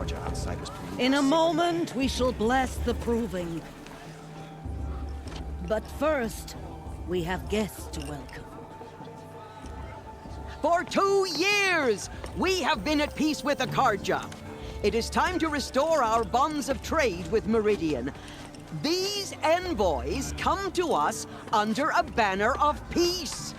Karja outsiders believe. In a moment, we shall bless the proving. But first, we have guests to welcome. For 2 years, we have been at peace with the Karja. It is time to restore our bonds of trade with Meridian. These envoys come to us under a banner of peace.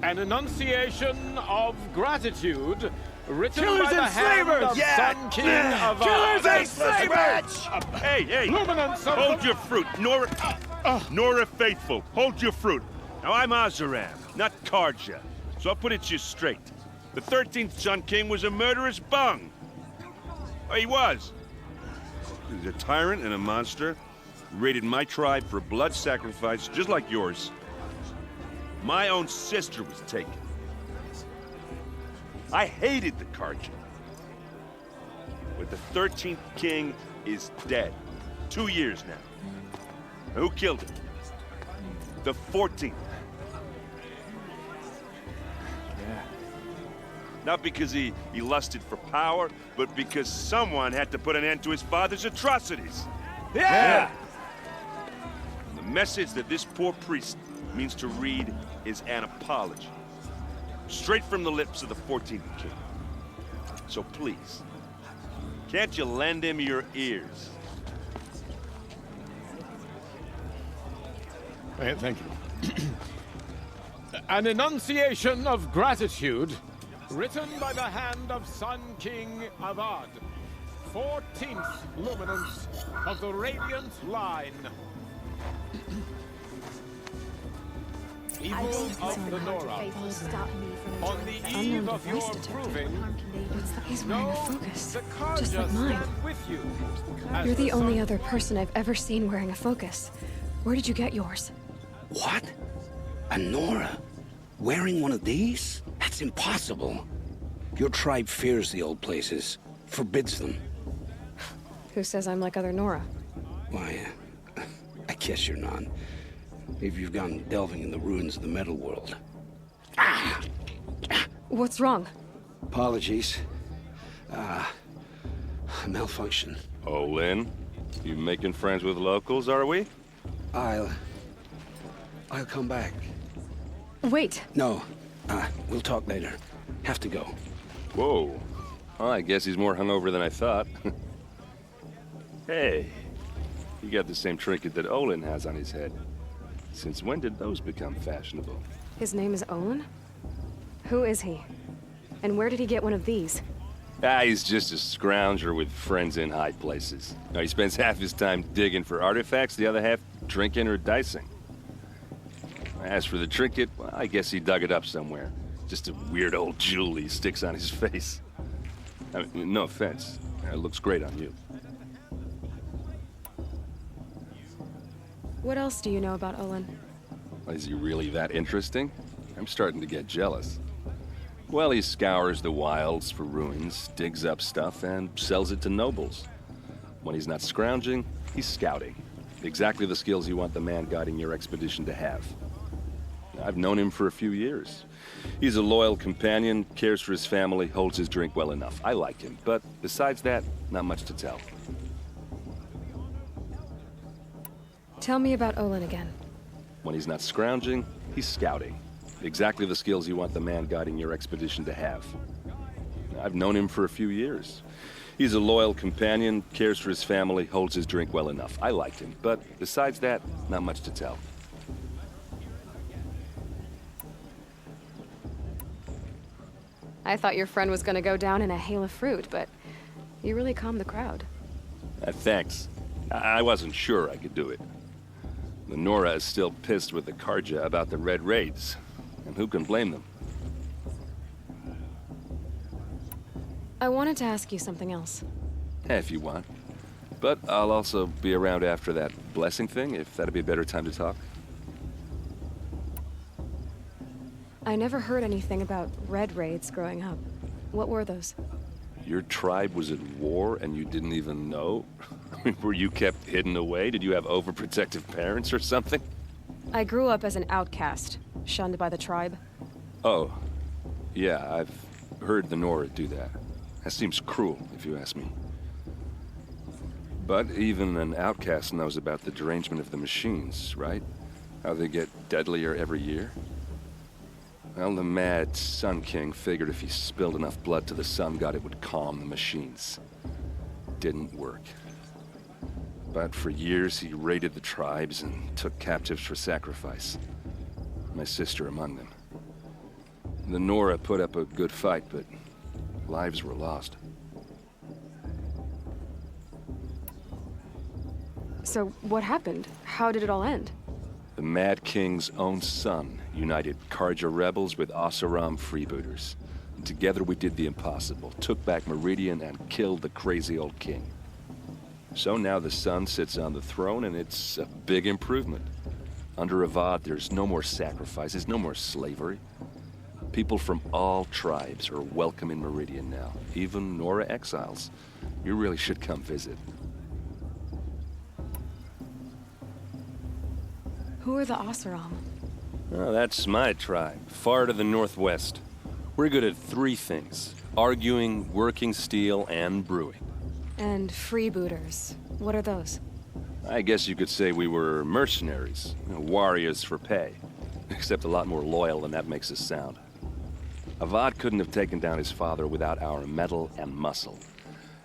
An enunciation of gratitude written Killers by the and hand slavers! of Sun King of Killers and slavers! Hey, Luminance of hold the... your fruit, Nora Faithful, hold your fruit. Now I'm Azaram, not Karja, so I'll put it to you straight. The 13th Sun King was a murderous bung. Oh, he was. He's a tyrant and a monster. Raided my tribe for blood sacrifice, just like yours. My own sister was taken. I hated the Karja. But the 13th king is dead. 2 years now. Who killed him? The 14th. Yeah. Not because he lusted for power, but because someone had to put an end to his father's atrocities. Yeah! And the message that this poor priest means to read is an apology. Straight from the lips of the 14th king. So please, can't you lend him your ears? Thank you. An enunciation of gratitude written by the hand of Sun King Avad, 14th luminance of the Radiant Line. Evil of the Nora, on the eve of your proving, He's wearing a focus, the just Karja like mine. stand with you. as You're the sun- only other person I've ever seen wearing a focus. Where did you get yours? What? A Nora? Wearing one of these? That's impossible. Your tribe fears the old places, forbids them. Who says I'm like other Nora? Why, I guess you're not. Maybe you've gone delving in the ruins of the metal world. What's wrong? Apologies. A malfunction. Oh, Lynn, you making friends with locals, are we? I'll come back. Wait! No, we'll talk later. Have to go. Whoa. Well, I guess he's more hungover than I thought. Hey, you got the same trinket that Olin has on his head. Since when did those become fashionable? His name is Olin? Who is he? And where did he get one of these? He's just a scrounger with friends in high places. Now, he spends half his time digging for artifacts, the other half drinking or dicing. As for the trinket, well, I guess he dug it up somewhere. Just a weird old jewel he sticks on his face. I mean, no offense. It looks great on you. What else do you know about Olin? Is he really that interesting? I'm starting to get jealous. Well, he scours the wilds for ruins, digs up stuff, and sells it to nobles. When he's not scrounging, he's scouting. Exactly the skills you want the man guiding your expedition to have. I've known him for a few years. He's a loyal companion, cares for his family, holds his drink well enough. I like him, but besides that, not much to tell. Tell me about Olin again. When he's not scrounging, he's scouting. Exactly the skills you want the man guiding your expedition to have. I've known him for a few years. He's a loyal companion, cares for his family, holds his drink well enough. I like him, but besides that, not much to tell. I thought your friend was gonna go down in a hail of fruit, but you really calmed the crowd. Thanks. I wasn't sure I could do it. The Nora is still pissed with the Karja about the Red Raids, and who can blame them? I wanted to ask you something else. If you want. But I'll also be around after that blessing thing, if that'd be a better time to talk. I never heard anything about red raids growing up. What were those? Your tribe was at war and you didn't even know? Were you kept hidden away? Did you have overprotective parents or something? I grew up as an outcast, shunned by the tribe. Oh, Yeah, I've heard the Nora do that. That seems cruel, if you ask me. But even an outcast knows about the derangement of the machines, right? How they get deadlier every year. Well, the mad Sun King figured if he spilled enough blood to the Sun God, it would calm the machines. Didn't work. But for years, he raided the tribes and took captives for sacrifice. My sister among them. The Nora put up a good fight, but lives were lost. So what happened? How did it all end? The Mad King's own son united Karja rebels with Oseram freebooters. And together we did the impossible, took back Meridian and killed the crazy old king. So now the son sits on the throne and it's a big improvement. Under Avad, there's no more sacrifices, no more slavery. People from all tribes are welcome in Meridian now, even Nora exiles. You really should come visit. Who are the Oseram? Oh, that's my tribe, far to the northwest. We're good at 3 things: arguing, working steel, and brewing. And freebooters. What are those? I guess you could say we were mercenaries, warriors for pay. Except a lot more loyal than that makes us sound. Avad couldn't have taken down his father without our metal and muscle.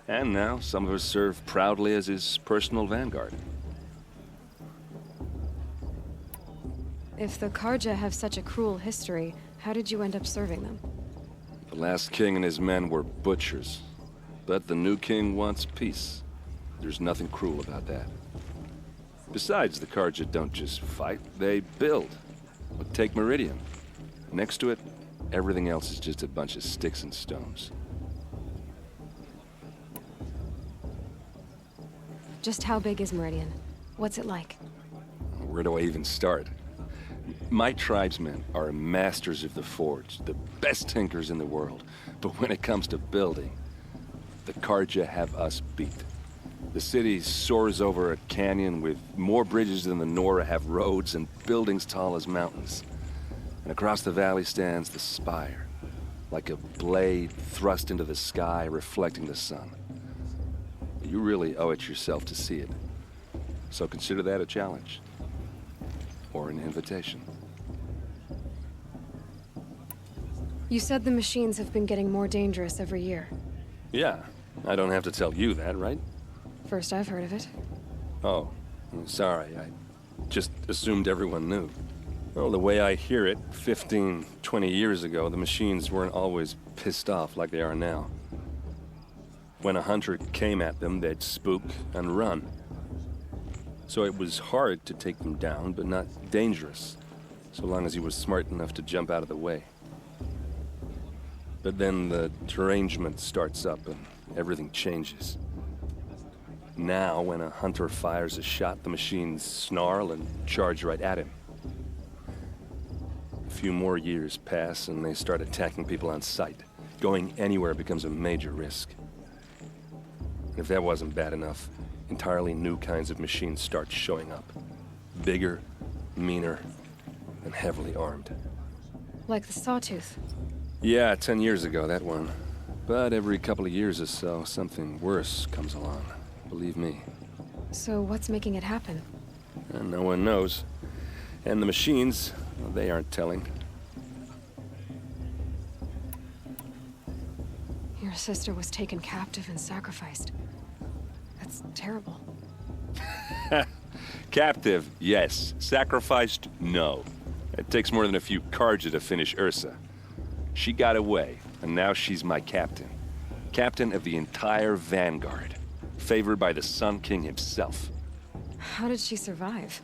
And now some of us serve proudly as his personal vanguard. If the Karja have such a cruel history, how did you end up serving them? The last king and his men were butchers. But the new king wants peace. There's nothing cruel about that. Besides, the Karja don't just fight, they build. But take Meridian. Next to it, everything else is just a bunch of sticks and stones. Just how big is Meridian? What's it like? Where do I even start? My tribesmen are masters of the forge, the best tinkers in the world. But when it comes to building, the Karja have us beat. The city soars over a canyon with more bridges than the Nora have roads and buildings tall as mountains. And across the valley stands the spire, like a blade thrust into the sky reflecting the sun. You really owe it yourself to see it. So consider that a challenge. Or an invitation. You said the machines have been getting more dangerous every year. Yeah, I don't have to tell you that, right? First I've heard of it. Oh, I'm sorry. I just assumed everyone knew. Well, the way I hear it, 15, 20 years ago, the machines weren't always pissed off like they are now. When a hunter came at them, they'd spook and run. So it was hard to take them down, but not dangerous, so long as he was smart enough to jump out of the way. But then the derangement starts up and everything changes. Now, when a hunter fires a shot, the machines snarl and charge right at him. A few more years pass and they start attacking people on sight. Going anywhere becomes a major risk. And if that wasn't bad enough, entirely new kinds of machines start showing up. Bigger, meaner, and heavily armed. Like the Sawtooth. Yeah, 10 years ago, that one. But every couple of years or so, something worse comes along. Believe me. So what's making it happen? And no one knows. And the machines, well, they aren't telling. Your sister was taken captive and sacrificed. That's terrible. Captive, yes. Sacrificed, no. It takes more than a few Karja to finish Ursa. She got away, and now she's my captain. Captain of the entire Vanguard. Favored by the Sun King himself. How did she survive?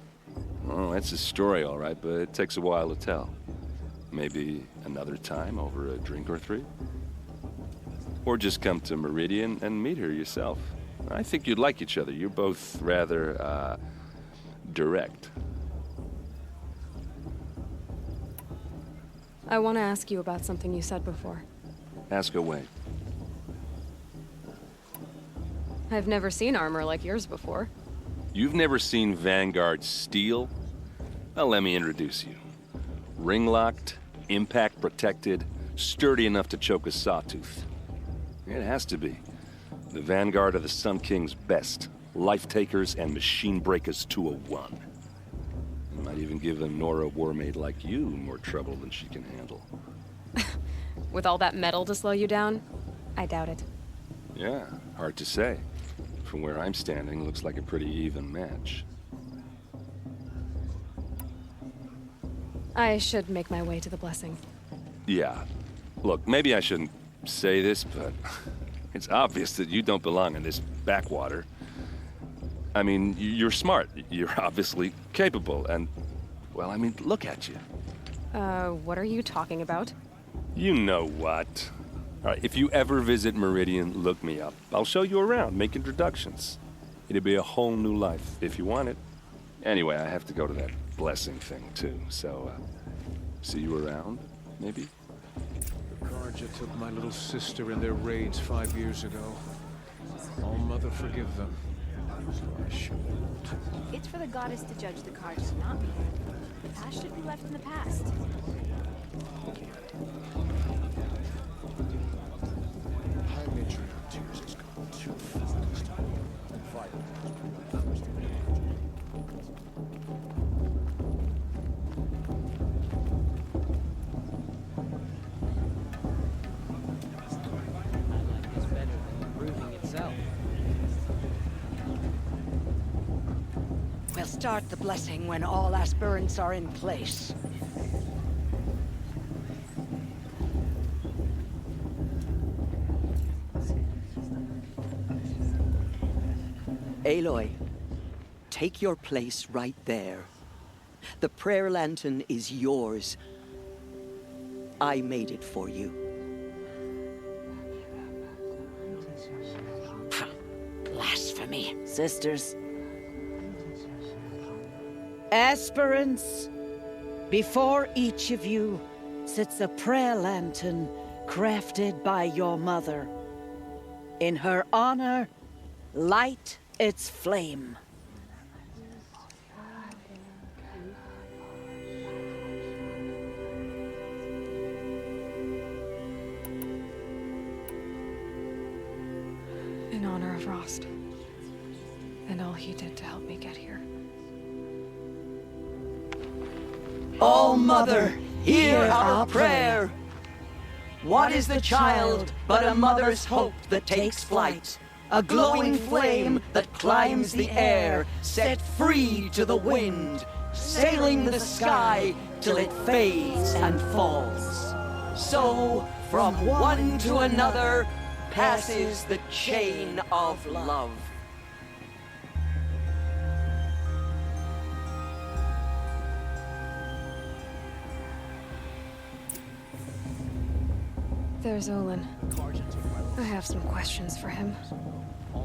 Oh, that's a story, all right, but it takes a while to tell. Maybe another time over a drink or 3? Or just come to Meridian and meet her yourself. I think you'd like each other. You're both rather, direct. I want to ask you about something you said before. Ask away. I've never seen armor like yours before. You've never seen Vanguard steel? Well, let me introduce you. Ring-locked, impact-protected, sturdy enough to choke a sawtooth. It has to be. The vanguard of the Sun King's best. Life-takers and machine breakers to a one. Might even give a Nora warmaid like you more trouble than she can handle. With all that metal to slow you down? I doubt it. Yeah, hard to say. From where I'm standing, looks like a pretty even match. I should make my way to the blessing. Yeah. Look, maybe I shouldn't say this, but it's obvious that you don't belong in this backwater. I mean, you're smart. You're obviously capable, and, well, I mean, look at you. What are you talking about? You know what. All right, if you ever visit Meridian, look me up. I'll show you around, make introductions. It'll be a whole new life, if you want it. Anyway, I have to go to that blessing thing, too, so, see you around, maybe? The Karja took my little sister in their raids 5 years ago. All Mother forgive them. So I shouldn't. It's for the goddess to judge the cards, not me. The past should be left in the past. High matriarch tears has gone too far this time. We'll start the blessing when all aspirants are in place. Aloy, take your place right there. The prayer lantern is yours. I made it for you. Blasphemy, sisters. Aspirants, before each of you sits a prayer lantern crafted by your mother. In her honor, light its flame. In honor of Rost. And all he did to help me get here. Oh, Mother, hear our prayer. What is the child but a mother's hope that takes flight? A glowing flame that climbs the air, set free to the wind, sailing the sky till it fades and falls. So, from one to another, passes the chain of love. There's Olin. I have some questions for him. I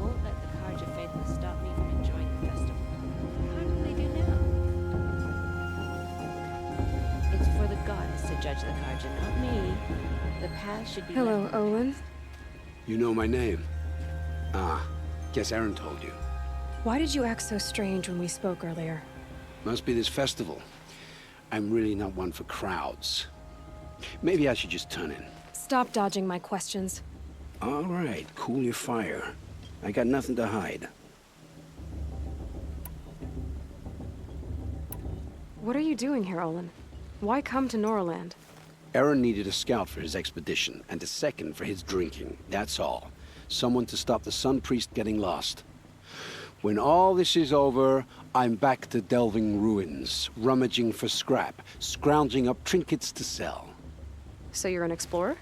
won't let the Karja faithless stop me from enjoying the festival. How do they do now? It's for the goddess to judge the Karja, not me. The past should be Hello, left. Olin. You know my name? Ah, guess Aaron told you. Why did you act so strange when we spoke earlier? Must be this festival. I'm really not one for crowds. Maybe I should just turn in. Stop dodging my questions. All right, cool your fire. I got nothing to hide. What are you doing here, Olin? Why come to Noraland? Aaron needed a scout for his expedition, and a second for his drinking. That's all. Someone to stop the Sun Priest getting lost. When all this is over, I'm back to delving ruins, rummaging for scrap, scrounging up trinkets to sell. So you're an explorer?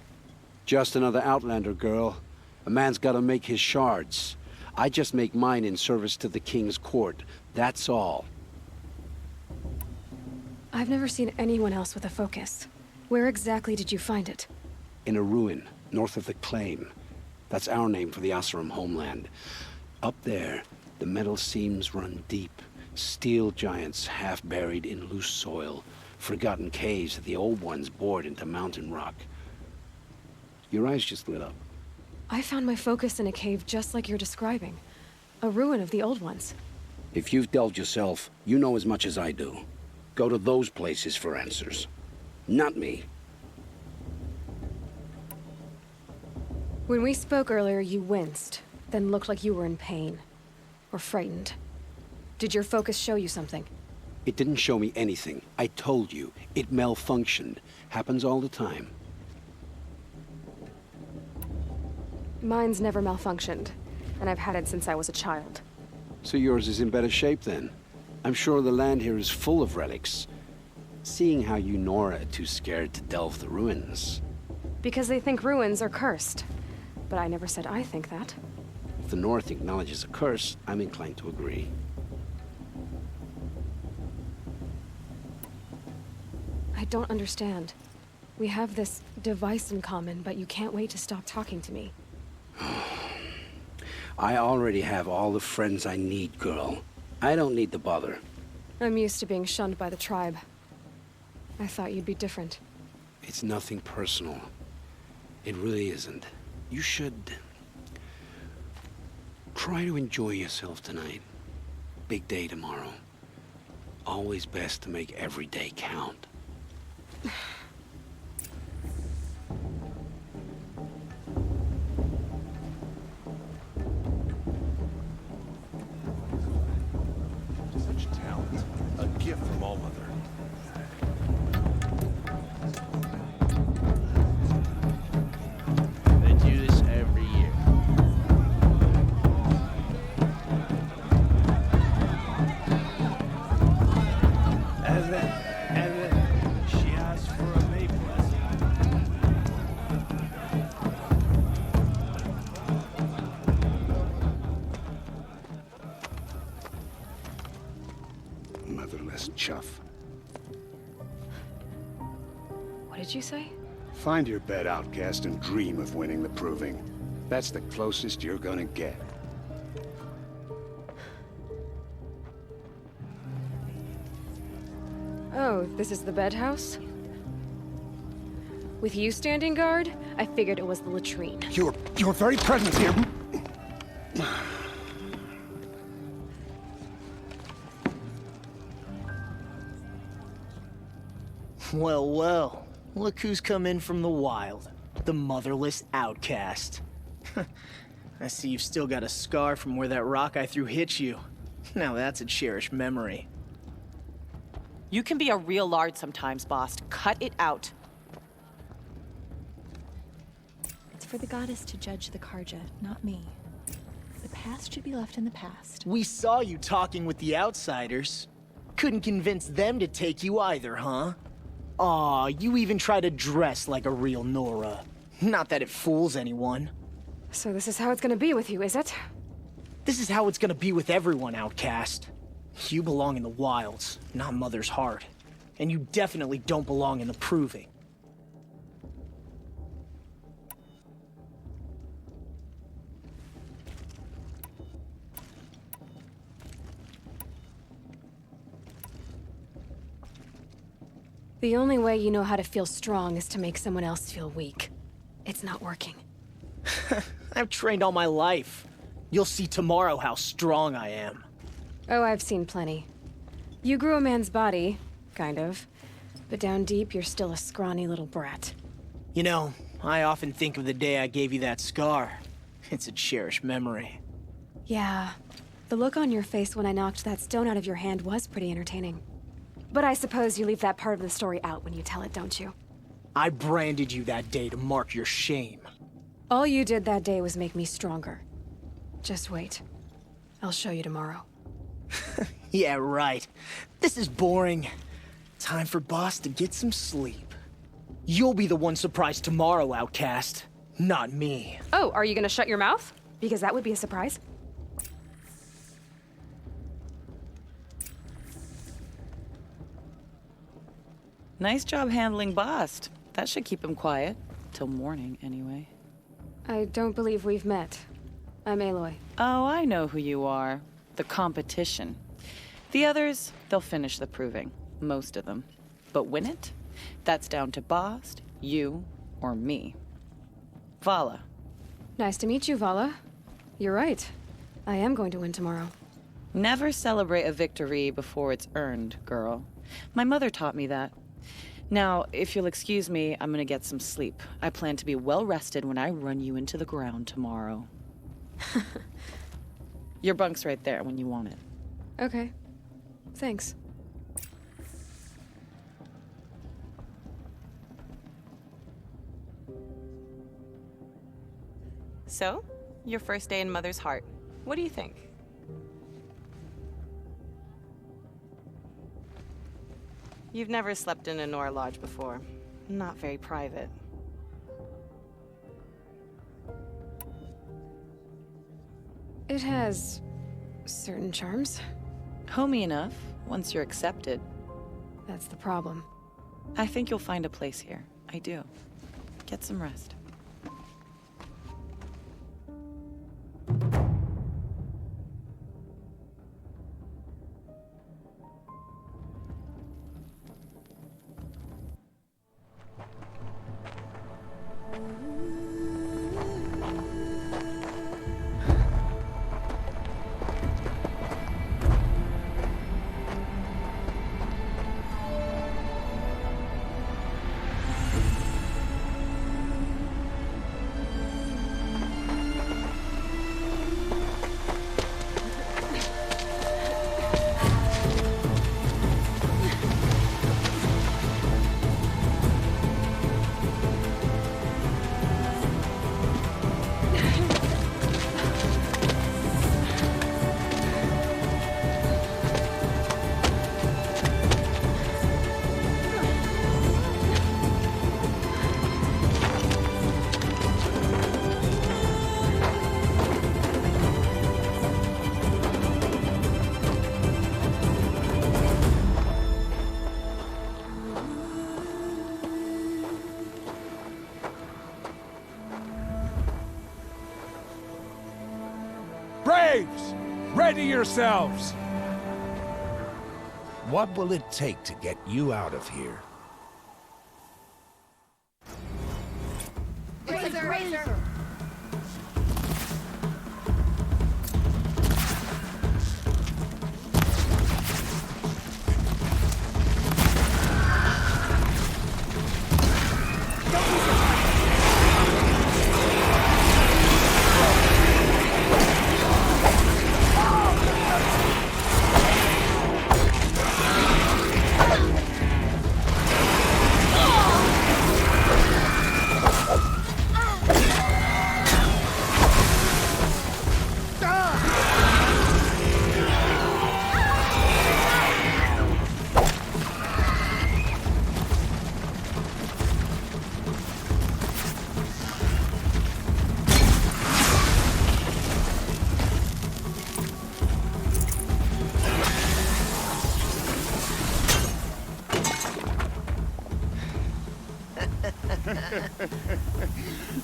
Just another Outlander, girl. A man's gotta make his shards. I just make mine in service to the King's court. That's all. I've never seen anyone else with a focus. Where exactly did you find it? In a ruin, north of the Claim. That's our name for the Oseram homeland. Up there, the metal seams run deep. Steel giants half buried in loose soil. Forgotten caves that the old ones bored into mountain rock. Your eyes just lit up. I found my focus in a cave just like you're describing. A ruin of the old ones. If you've delved yourself, you know as much as I do. Go to those places for answers. Not me. When we spoke earlier, you winced, then looked like you were in pain. Or frightened. Did your focus show you something? It didn't show me anything. I told you. It malfunctioned. Happens all the time. Mine's never malfunctioned, and I've had it since I was a child. So yours is in better shape then. I'm sure the land here is full of relics. Seeing how you Nora are too scared to delve the ruins. Because they think ruins are cursed. But I never said I think that. If the North acknowledges a curse, I'm inclined to agree. I don't understand. We have this device in common, but you can't wait to stop talking to me. I already have all the friends I need, girl. I don't need the bother. I'm used to being shunned by the tribe. I thought you'd be different. It's nothing personal. It really isn't. You should... try to enjoy yourself tonight. Big day tomorrow. Always best to make every day count. Such talent. A gift from All Mother. They do this every year. And then she asks for a May blessing. Motherless chuff. What did you say? Find your bed, outcast, and dream of winning the proving. That's the closest you're gonna get. Oh, this is the bedhouse? With you standing guard, I figured it was the latrine. Your very presence here... Well, well. Look who's come in from the wild. The motherless outcast. I see you've still got a scar from where that rock I threw hit you. Now that's a cherished memory. You can be a real lard sometimes, boss. Cut it out. It's for the goddess to judge the Karja, not me. The past should be left in the past. We saw you talking with the outsiders. Couldn't convince them to take you either, huh? Aw, you even try to dress like a real Nora. Not that it fools anyone. So this is how it's gonna be with you, is it? This is how it's gonna be with everyone, outcast. You belong in the wilds, not Mother's heart. And you definitely don't belong in the proving. The only way you know how to feel strong is to make someone else feel weak. It's not working. I've trained all my life. You'll see tomorrow how strong I am. Oh, I've seen plenty. You grew a man's body, kind of. But down deep, you're still a scrawny little brat. You know, I often think of the day I gave you that scar. It's a cherished memory. Yeah. The look on your face when I knocked that stone out of your hand was pretty entertaining. But I suppose you leave that part of the story out when you tell it, don't you? I branded you that day to mark your shame. All you did that day was make me stronger. Just wait. I'll show you tomorrow. Yeah, right. This is boring. Time for boss to get some sleep. You'll be the one surprised tomorrow, outcast. Not me. Oh, are you gonna shut your mouth? Because that would be a surprise. Nice job handling Bast. That should keep him quiet. Till morning, anyway. I don't believe we've met. I'm Aloy. Oh, I know who you are. The competition. The others, they'll finish the proving. Most of them. But win it? That's down to Bast, you, or me. Vala. Nice to meet you, Vala. You're right. I am going to win tomorrow. Never celebrate a victory before it's earned, girl. My mother taught me that. Now, if you'll excuse me, I'm gonna get some sleep. I plan to be well rested when I run you into the ground tomorrow. Your bunk's right there when you want it. Okay. Thanks. So, your first day in Mother's Heart. What do you think? You've never slept in a Nora Lodge before. Not very private. It has certain charms. Homey enough, once you're accepted. That's the problem. I think you'll find a place here. I do. Get some rest. Braves! Ready yourselves! What will it take to get you out of here? Razor!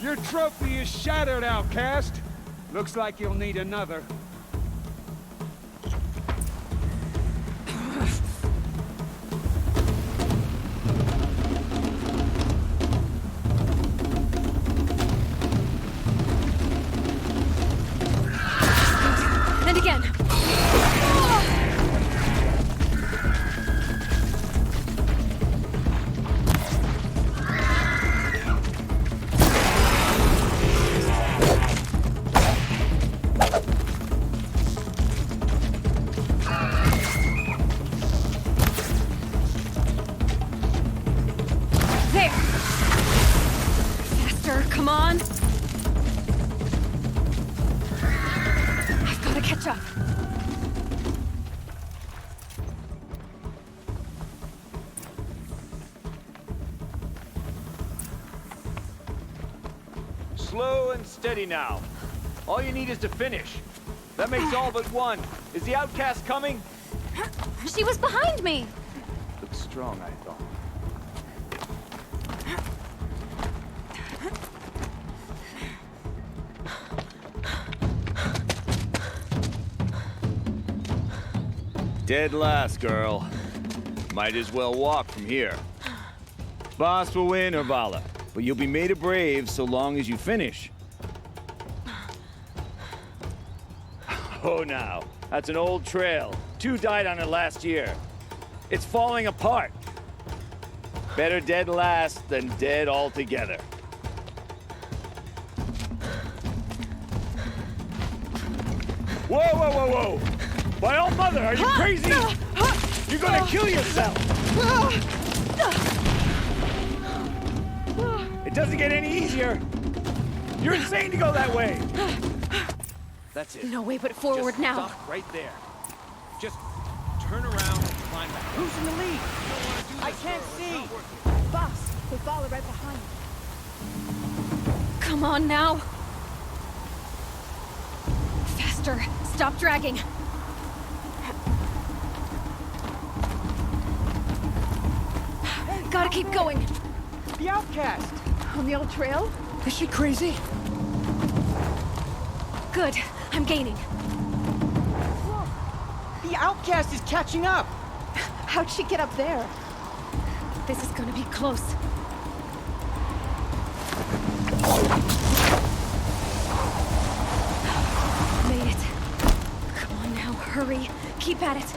Your trophy is shattered, outcast. Looks like you'll need another. And again. There. Faster, come on. I've got to catch up. Slow and steady now. All you need is to finish. That makes all but one. Is the outcast coming? She was behind me. Looks strong, I thought. Dead last, girl. Might as well walk from here. Boss will win, or Vala, but you'll be made a brave so long as you finish. Oh, now. That's an old trail. 2 died on it last year. It's falling apart. Better dead last than dead altogether. Whoa, whoa, whoa, whoa! My old mother, are you crazy? You're gonna kill yourself! It doesn't get any easier. You're insane to go that way. That's it. No way but forward Just now. Stop right there. Just turn around and climb back. Who's in the lead? I can't see. Boss, we follow right behind. Come on now. Faster. Stop dragging. Gotta keep going. The outcast. On the old trail? Is she crazy? Good. I'm gaining. The outcast is catching up. How'd she get up there? This is gonna be close. Made it. Come on now, hurry. Keep at it.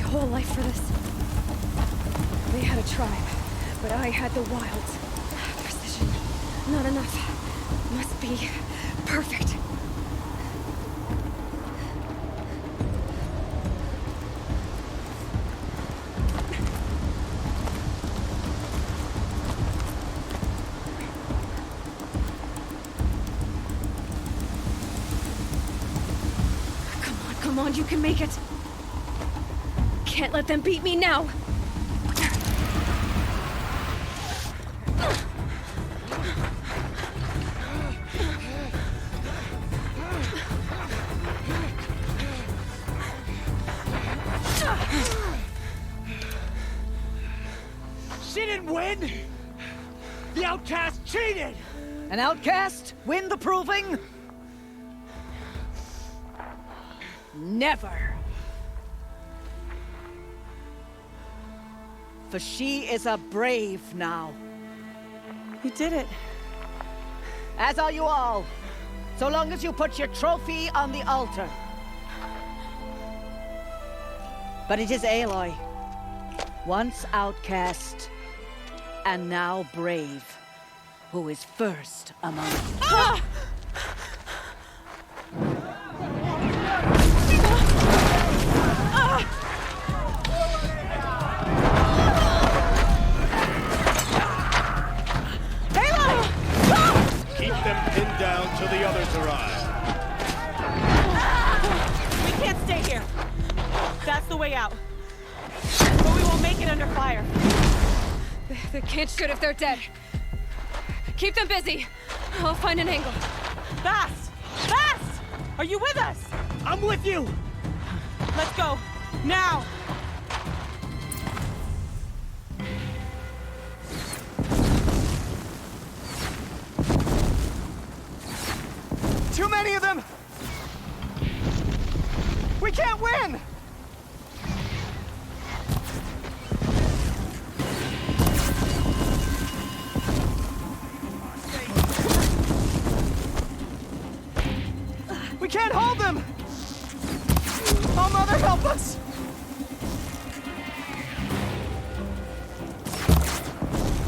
Whole life for this. They had a tribe, but I had the wilds. Precision, not enough. Must be perfect. Come on, you can make it. Can't let them beat me now. She didn't win! The outcast cheated! An outcast win the proving? Never. For she is a brave now. You did it. As are you all. So long as you put your trophy on the altar. But it is Aloy. Once outcast, and now brave, who is first among us. Ah! Pinned down till the others arrive. We can't stay here. That's the way out. But we won't make it under fire. They can't shoot if they're dead. Keep them busy. I'll find an angle. Fast! Fast! Are you with us? I'm with you! Let's go. Now! Too many of them! We can't win! We can't hold them! Oh, Mother, help us!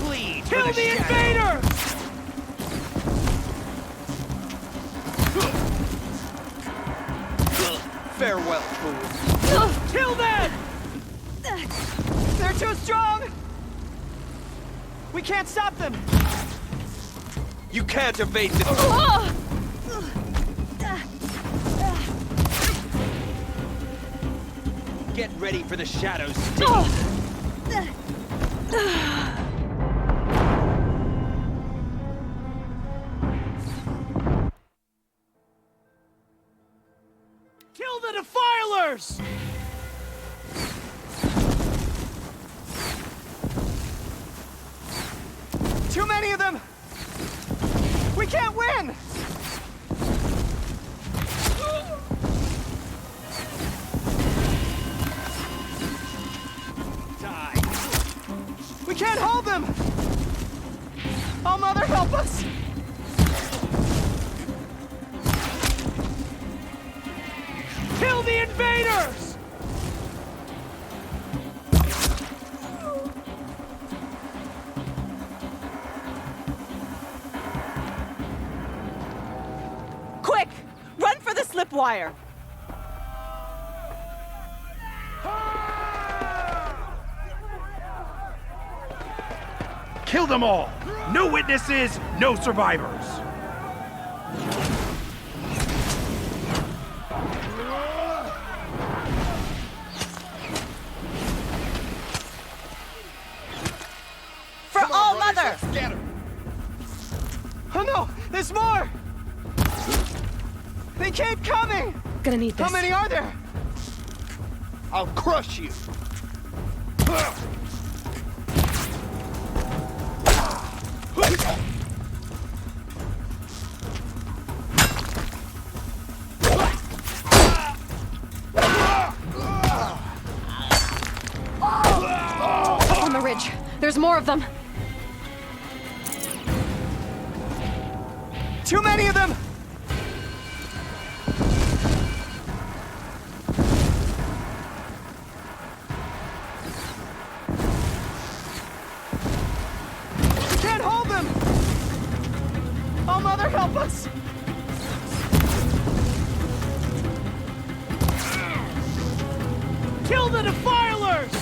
Bleed Kill for the shadow. invader! Farewell, fools. Kill them! They're too strong! We can't stop them! You can't evade the... Get ready for the shadows. Kill the defilers! Too many of them! We can't win! can't hold them! Oh, Mother, help us! Kill the invaders! Quick! Run for the slip wire! Kill them all! No witnesses, no survivors! For All Mother! Oh no! There's more! They keep coming! Gonna need this. How many are there? I'll crush you! On the ridge. There's more of them. Too many of them! We can't hold them! Oh, Mother, help us! Kill the defilers!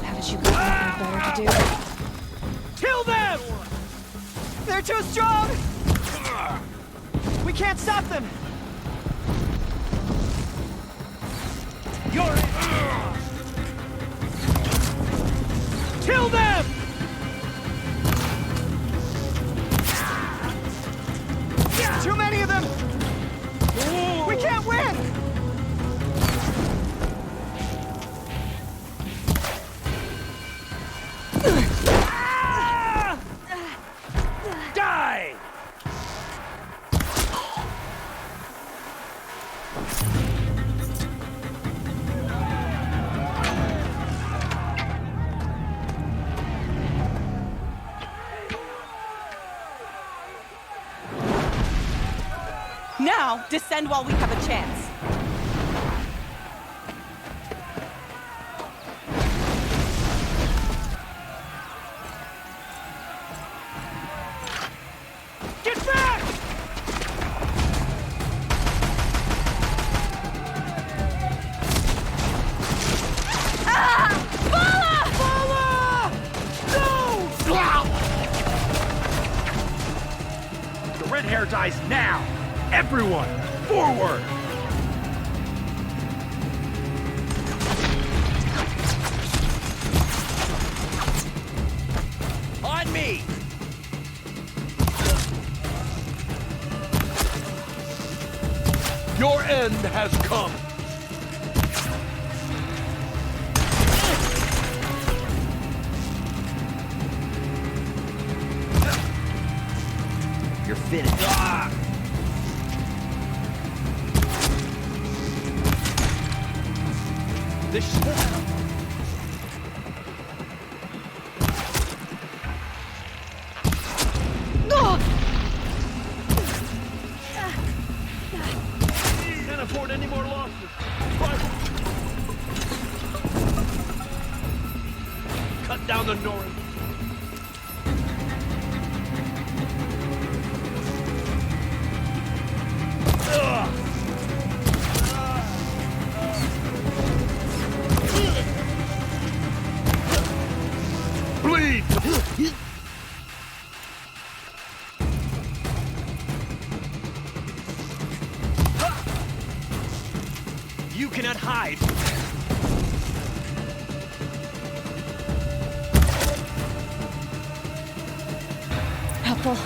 Haven't you got nothing better to do? Kill them! They're too strong! We can't stop them! You're in! Kill them! Too many of them! We can't win! Die! Now, descend while we have a chance. Get back! The red hair dies now! Everyone, forward! On me! Your end has come! You're finished. Can't afford any more losses. Cut down the Norris. Bleed! You cannot hide! Helpful.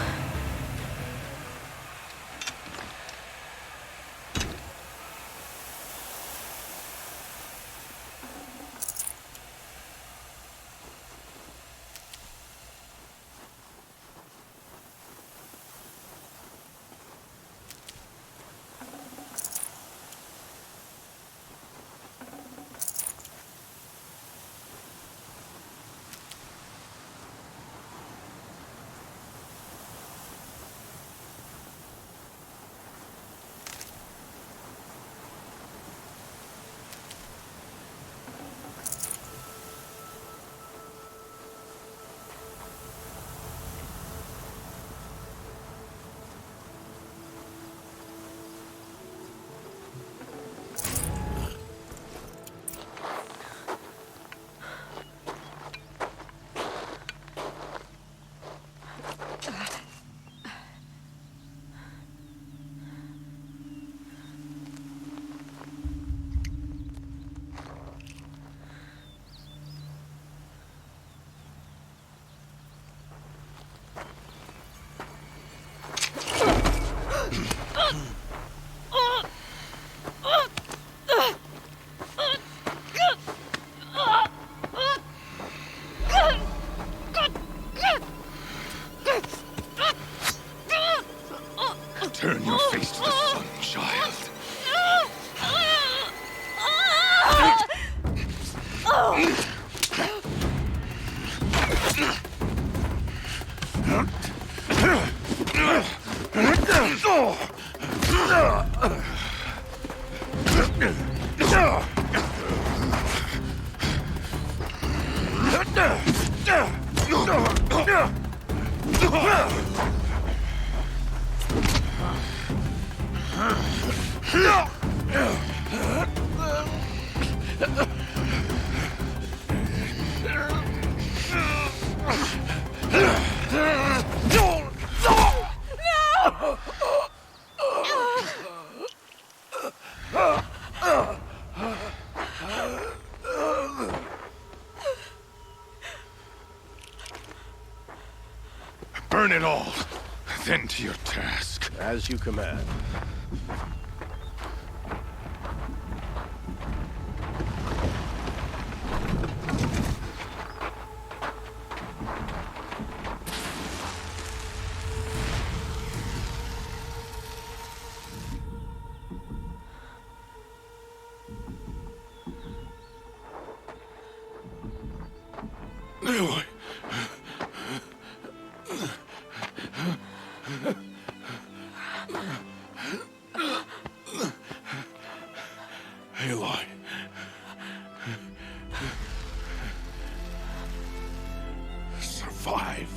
Burn it all, then to your task. As you command. Aloy. Aloy. Survive.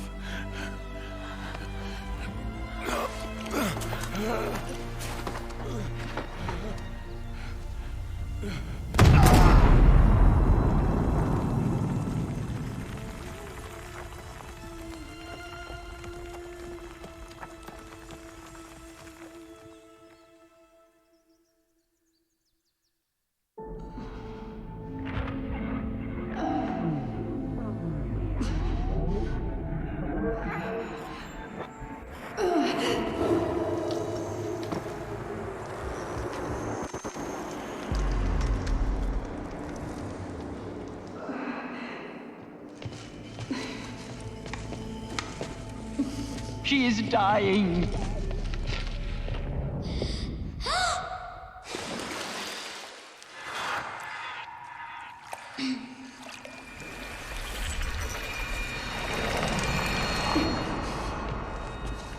She is dying.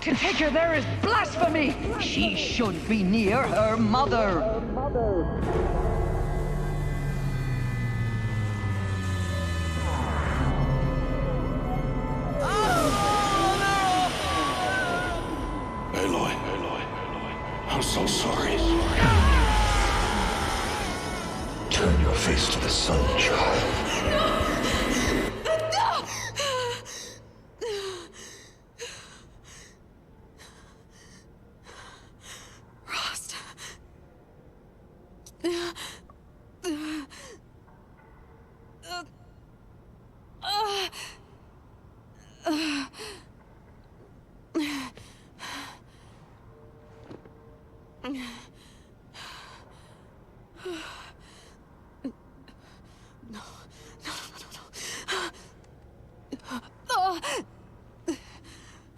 To take her there is blasphemy! She should be near her mother. Aloy. I'm so sorry. Turn your face to the sun, child.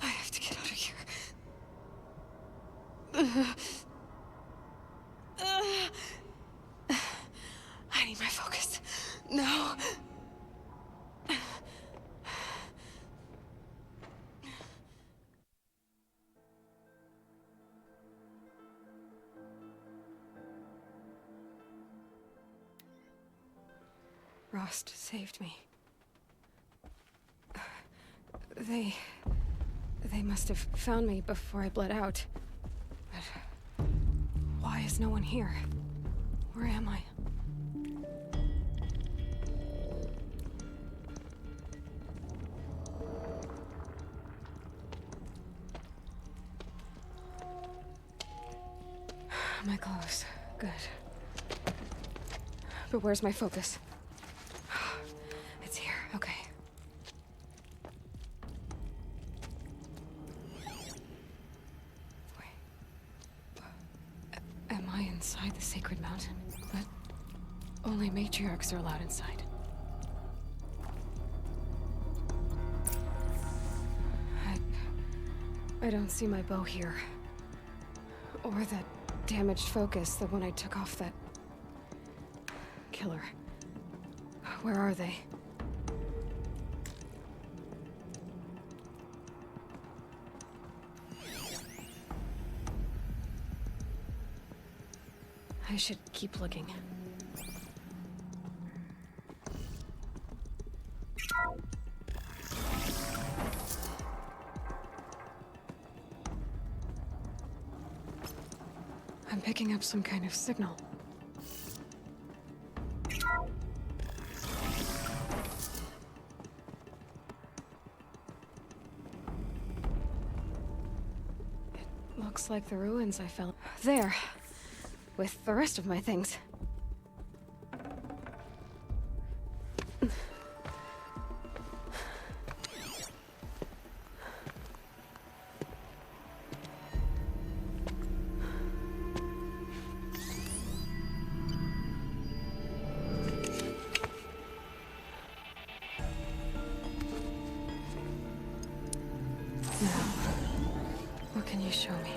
I have to get out of here. I need my focus. No. Rost saved me. They must have found me before I bled out. But why is no one here? Where am I? My clothes. Good. But where's my focus? It's here. Okay. Am I inside the sacred mountain? But only matriarchs are allowed inside. I don't see my bow here. Or that damaged focus, the one I took off that killer. Where are they? I should keep looking. I'm picking up some kind of signal. It looks like the ruins I fell there, with the rest of my things. What can you show me?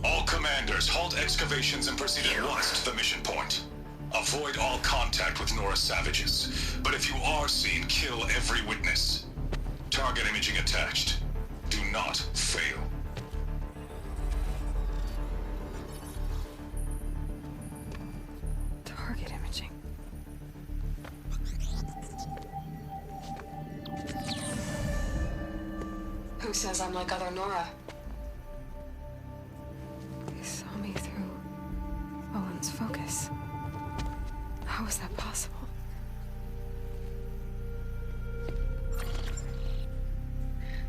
All commanders, halt excavations and proceed at once to the mission point. Avoid all contact with Nora savages, but if you are seen, kill every witness. Target imaging attached. Do not fail. Target imaging. Who says I'm like other Nora? They saw me through Owen's focus. How is that possible?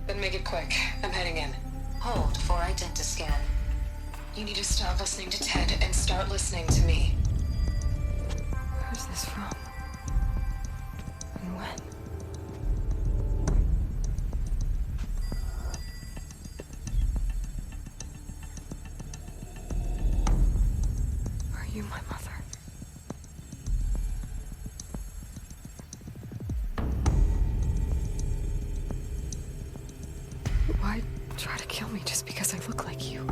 Then make it quick. I'm heading in. Hold for identiscan. You need to stop listening to Ted and start listening to me. Where's this from? And when? Are you my mother? Why try to kill me just because I look like you?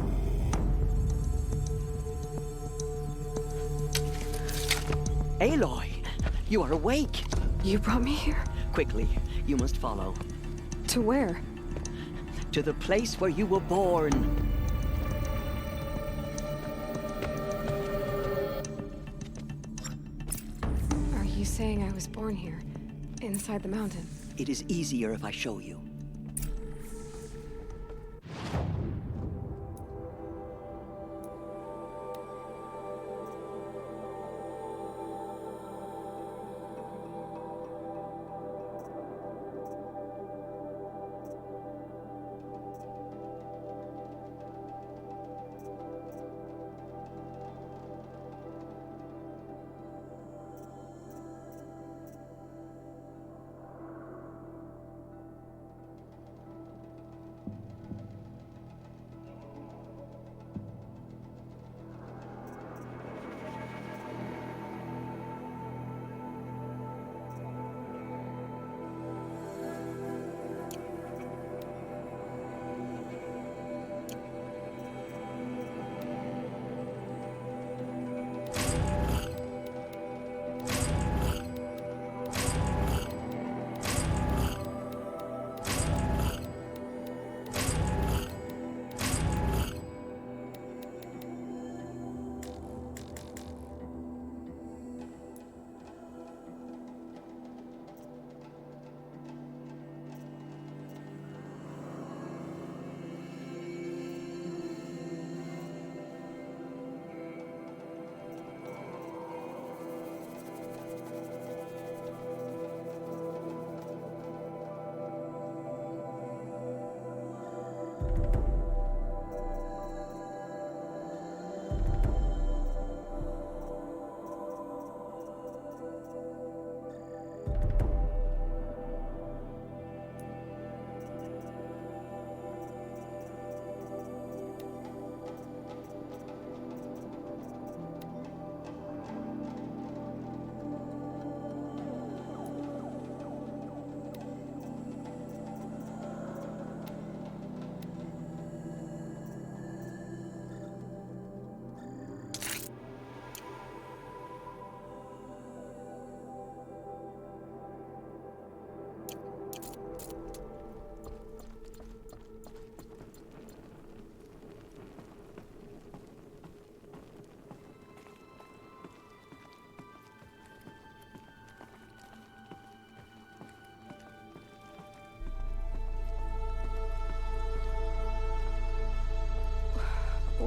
Aloy, you are awake. You brought me here? Quickly, you must follow. To where? To the place where you were born. Are you saying I was born here? Inside the mountain? It is easier if I show you.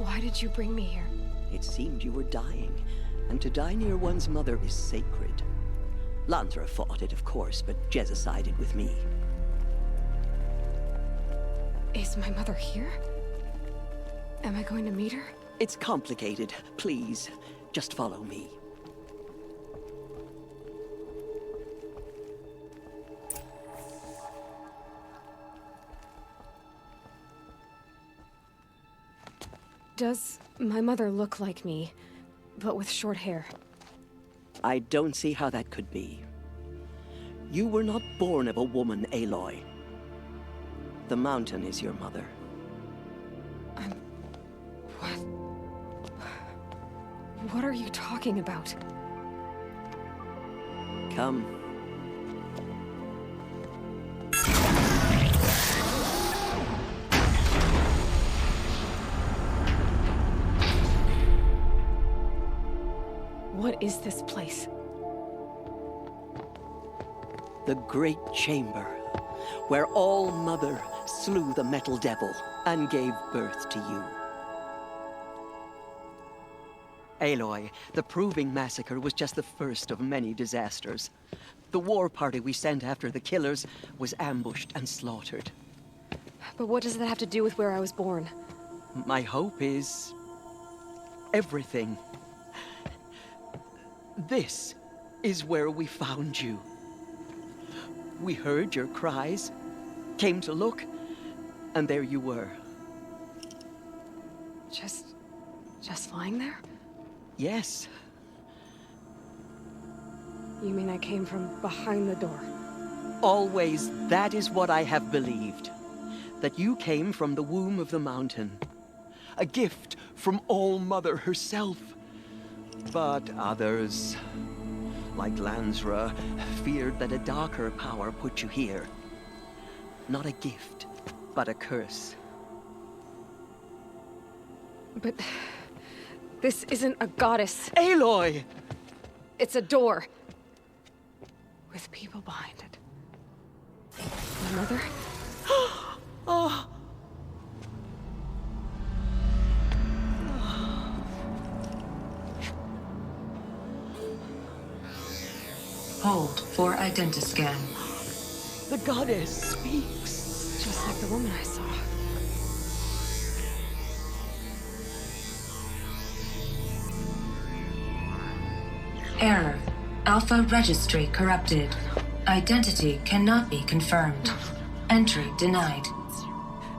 Why did you bring me here? It seemed you were dying, and to die near one's mother is sacred. Lantra fought it, of course, but Jezza sided with me. Is my mother here? Am I going to meet her? It's complicated. Please, just follow me. Does my mother look like me, but with short hair? I don't see how that could be. You were not born of a woman, Aloy. The mountain is your mother. What are you talking about? Come. What is this place? The Great Chamber, where All-Mother slew the Metal Devil and gave birth to you. Aloy, the Proving Massacre was just the first of many disasters. The war party we sent after the killers was ambushed and slaughtered. But what does that have to do with where I was born? My hope is everything. This is where we found you. We heard your cries, came to look, and there you were. Just lying there? Yes. You mean I came from behind the door? Always, that is what I have believed. That you came from the womb of the mountain. A gift from All-Mother herself. But others, like Lansra, feared that a darker power put you here. Not a gift, but a curse. But this isn't a goddess. Aloy! It's a door. With people behind it. My mother? Oh! Hold for identiscan. The goddess speaks. Just like the woman I saw. Error. Alpha registry corrupted. Identity cannot be confirmed. Entry denied.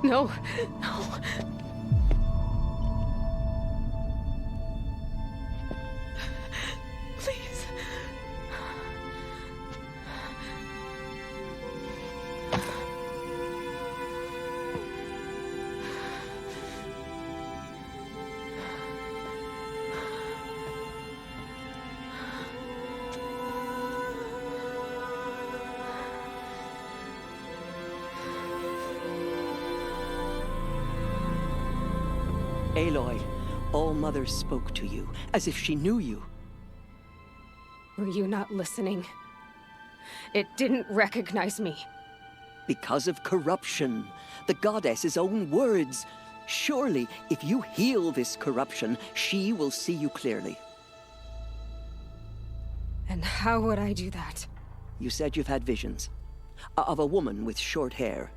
No. No. Please. Aloy, All-Mother spoke to you, as if she knew you. Were you not listening? It didn't recognize me. Because of corruption. The goddess's own words. Surely, if you heal this corruption, she will see you clearly. And how would I do that? You said you've had visions. Of a woman with short hair.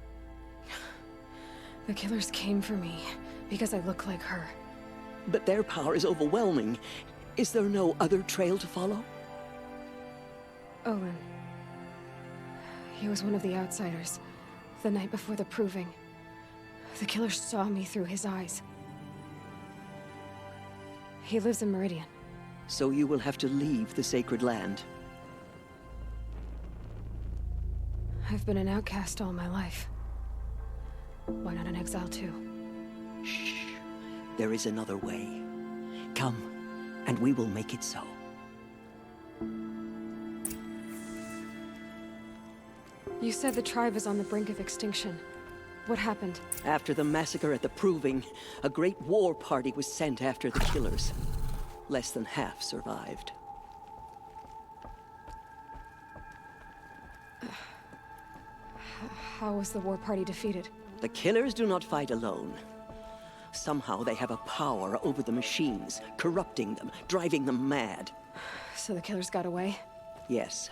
The killers came for me, because I look like her. But their power is overwhelming. Is there no other trail to follow? Owen. He was one of the outsiders, the night before the Proving. The killers saw me through his eyes. He lives in Meridian. So you will have to leave the sacred land. I've been an outcast all my life. Why not an exile too? Shh. There is another way. Come, and we will make it so. You said the tribe is on the brink of extinction. What happened? After the massacre at the Proving, a great war party was sent after the killers. Less than half survived. How was the war party defeated? The killers do not fight alone. Somehow they have a power over the machines, corrupting them, driving them mad. So the killers got away? Yes.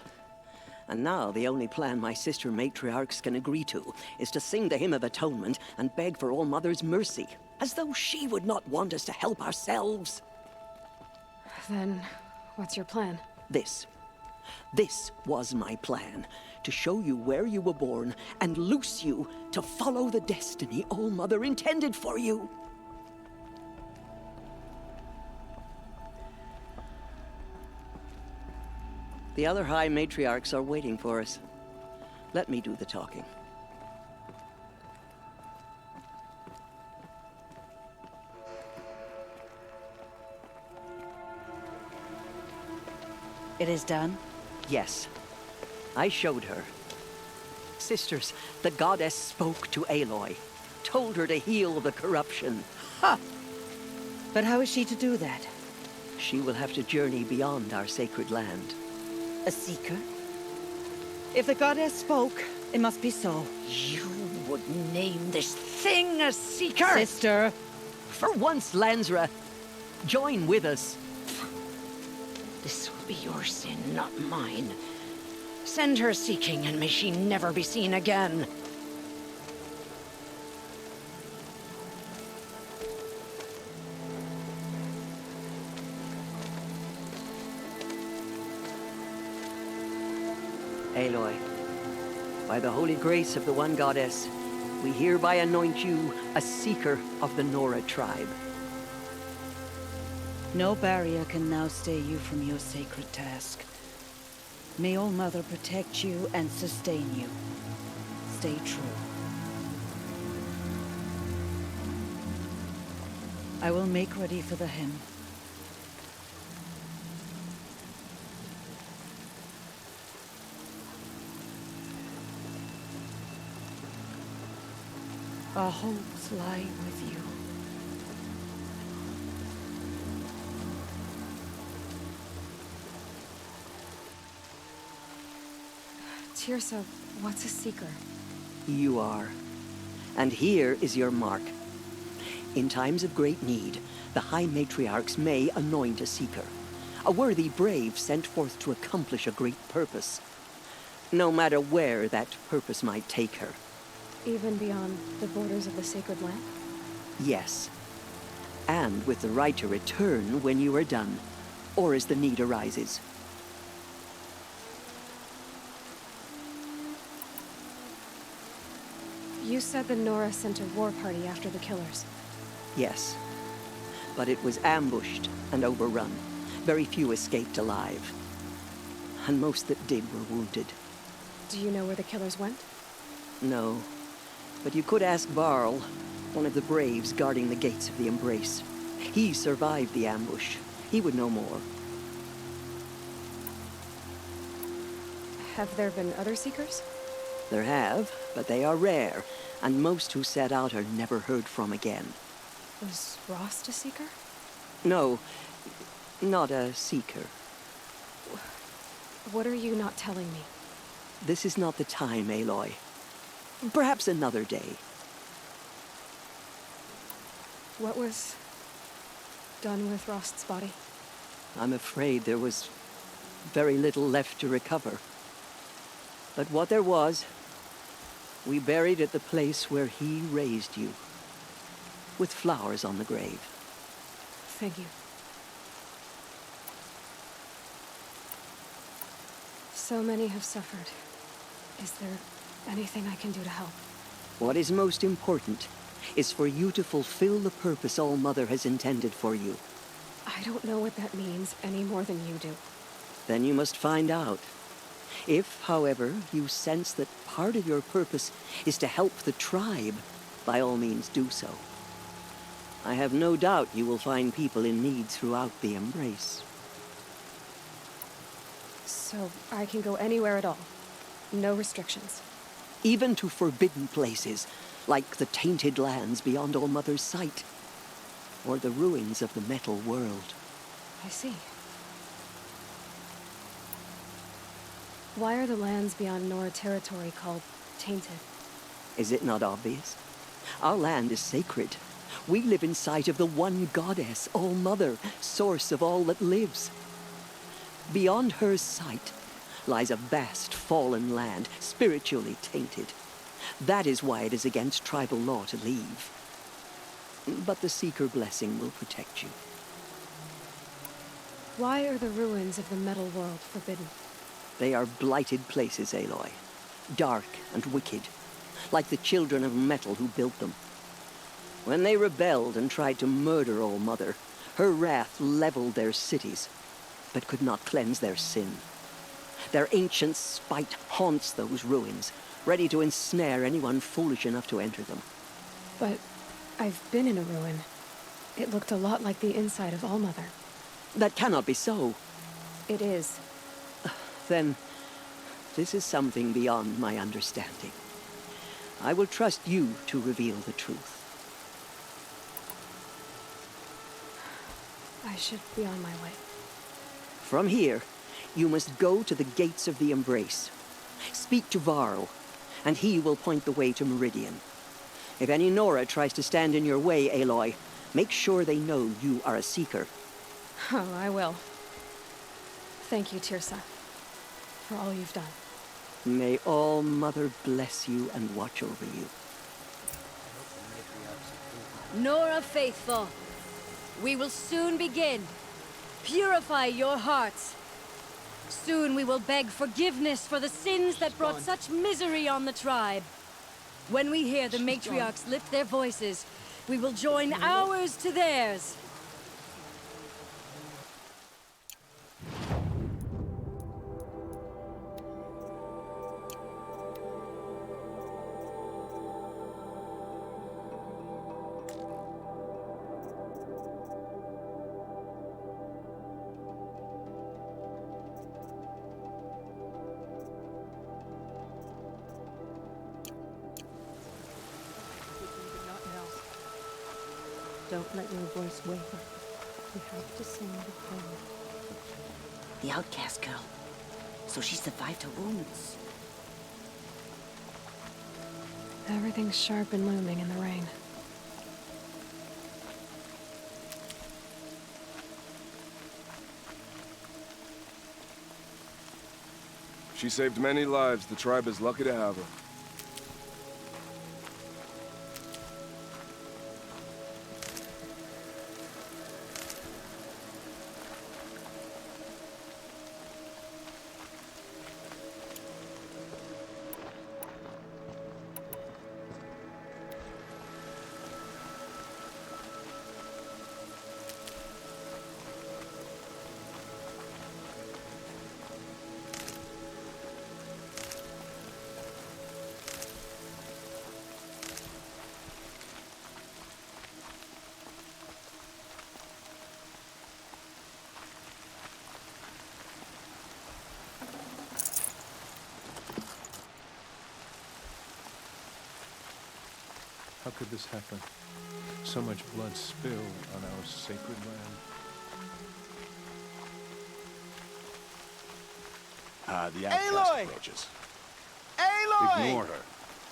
And now the only plan my sister matriarchs can agree to is to sing the Hymn of Atonement and beg for All Mother's mercy, as though she would not want us to help ourselves. Then, what's your plan? This was my plan. To show you where you were born and loose you to follow the destiny All Mother intended for you. The other High Matriarchs are waiting for us. Let me do the talking. It is done? Yes. I showed her. Sisters, the goddess spoke to Aloy, told her to heal the corruption. Ha! But how is she to do that? She will have to journey beyond our sacred land. A seeker? If the goddess spoke, it must be so. You would name this thing a seeker? Sister! For once, Lansra, join with us. This will be your sin, not mine. Send her seeking, and may she never be seen again. Aloy, by the holy grace of the one goddess, we hereby anoint you a seeker of the Nora tribe. No barrier can now stay you from your sacred task. May All Mother protect you and sustain you. Stay true. I will make ready for the hymn. Our hopes lie with you. Tirsa, what's a seeker? You are. And here is your mark. In times of great need, the High Matriarchs may anoint a seeker. A worthy brave sent forth to accomplish a great purpose. No matter where that purpose might take her. Even beyond the borders of the sacred land? Yes. And with the right to return when you are done, or as the need arises. You said the Nora sent a war party after the killers. Yes. But it was ambushed and overrun. Very few escaped alive. And most that did were wounded. Do you know where the killers went? No. But you could ask Varl, one of the braves guarding the gates of the Embrace. He survived the ambush. He would know more. Have there been other seekers? There have, but they are rare, and most who set out are never heard from again. Was Rost a seeker? No, not a seeker. What are you not telling me? This is not the time, Aloy. Perhaps another day. What was done with Rost's body? I'm afraid there was very little left to recover. But what there was, we buried at the place where he raised you, with flowers on the grave. Thank you. So many have suffered. Is there anything I can do to help? What is most important is for you to fulfill the purpose All Mother has intended for you. I don't know what that means any more than you do. Then you must find out. If, however, you sense that part of your purpose is to help the tribe, by all means do so. I have no doubt you will find people in need throughout the Embrace. So I can go anywhere at all? No restrictions? Even to forbidden places, like the tainted lands beyond All Mother's sight, or the ruins of the metal world. I see. Why are the lands beyond Nora territory called tainted? Is it not obvious? Our land is sacred, We live in sight of the one goddess, All-Mother, source of all that lives. Beyond her sight lies a vast fallen land, spiritually tainted. That is why it is against tribal law to leave. But the Seeker blessing will protect you. Why are the ruins of the metal world forbidden? They are blighted places, Aloy. Dark and wicked, like the children of metal who built them. When they rebelled and tried to murder All-Mother, her wrath leveled their cities, but could not cleanse their sin. Their ancient spite haunts those ruins, ready to ensnare anyone foolish enough to enter them. But I've been in a ruin. It looked a lot like the inside of All-Mother. That cannot be so. It is. Then, this is something beyond my understanding. I will trust you to reveal the truth. I should be on my way. From here, you must go to the gates of the Embrace. Speak to Varl, and he will point the way to Meridian. If any Nora tries to stand in your way, Aloy, make sure they know you are a Seeker. Oh, I will. Thank you, Teersa, for all you've done. May All-Mother bless you and watch over you. Nora faithful, we will soon begin. Purify your hearts. Soon we will beg forgiveness for the sins that brought such misery on the tribe. When we hear the matriarchs lift their voices, we will join ours to theirs. Don't let your voice waver. You have to sing the prayer. The outcast girl. So she survived her wounds. Everything's sharp and looming in the rain. She saved many lives. The tribe is lucky to have her. How could this happen? So much blood spilled on our sacred land. The outcast Aloy! approaches. Aloy! Ignore her.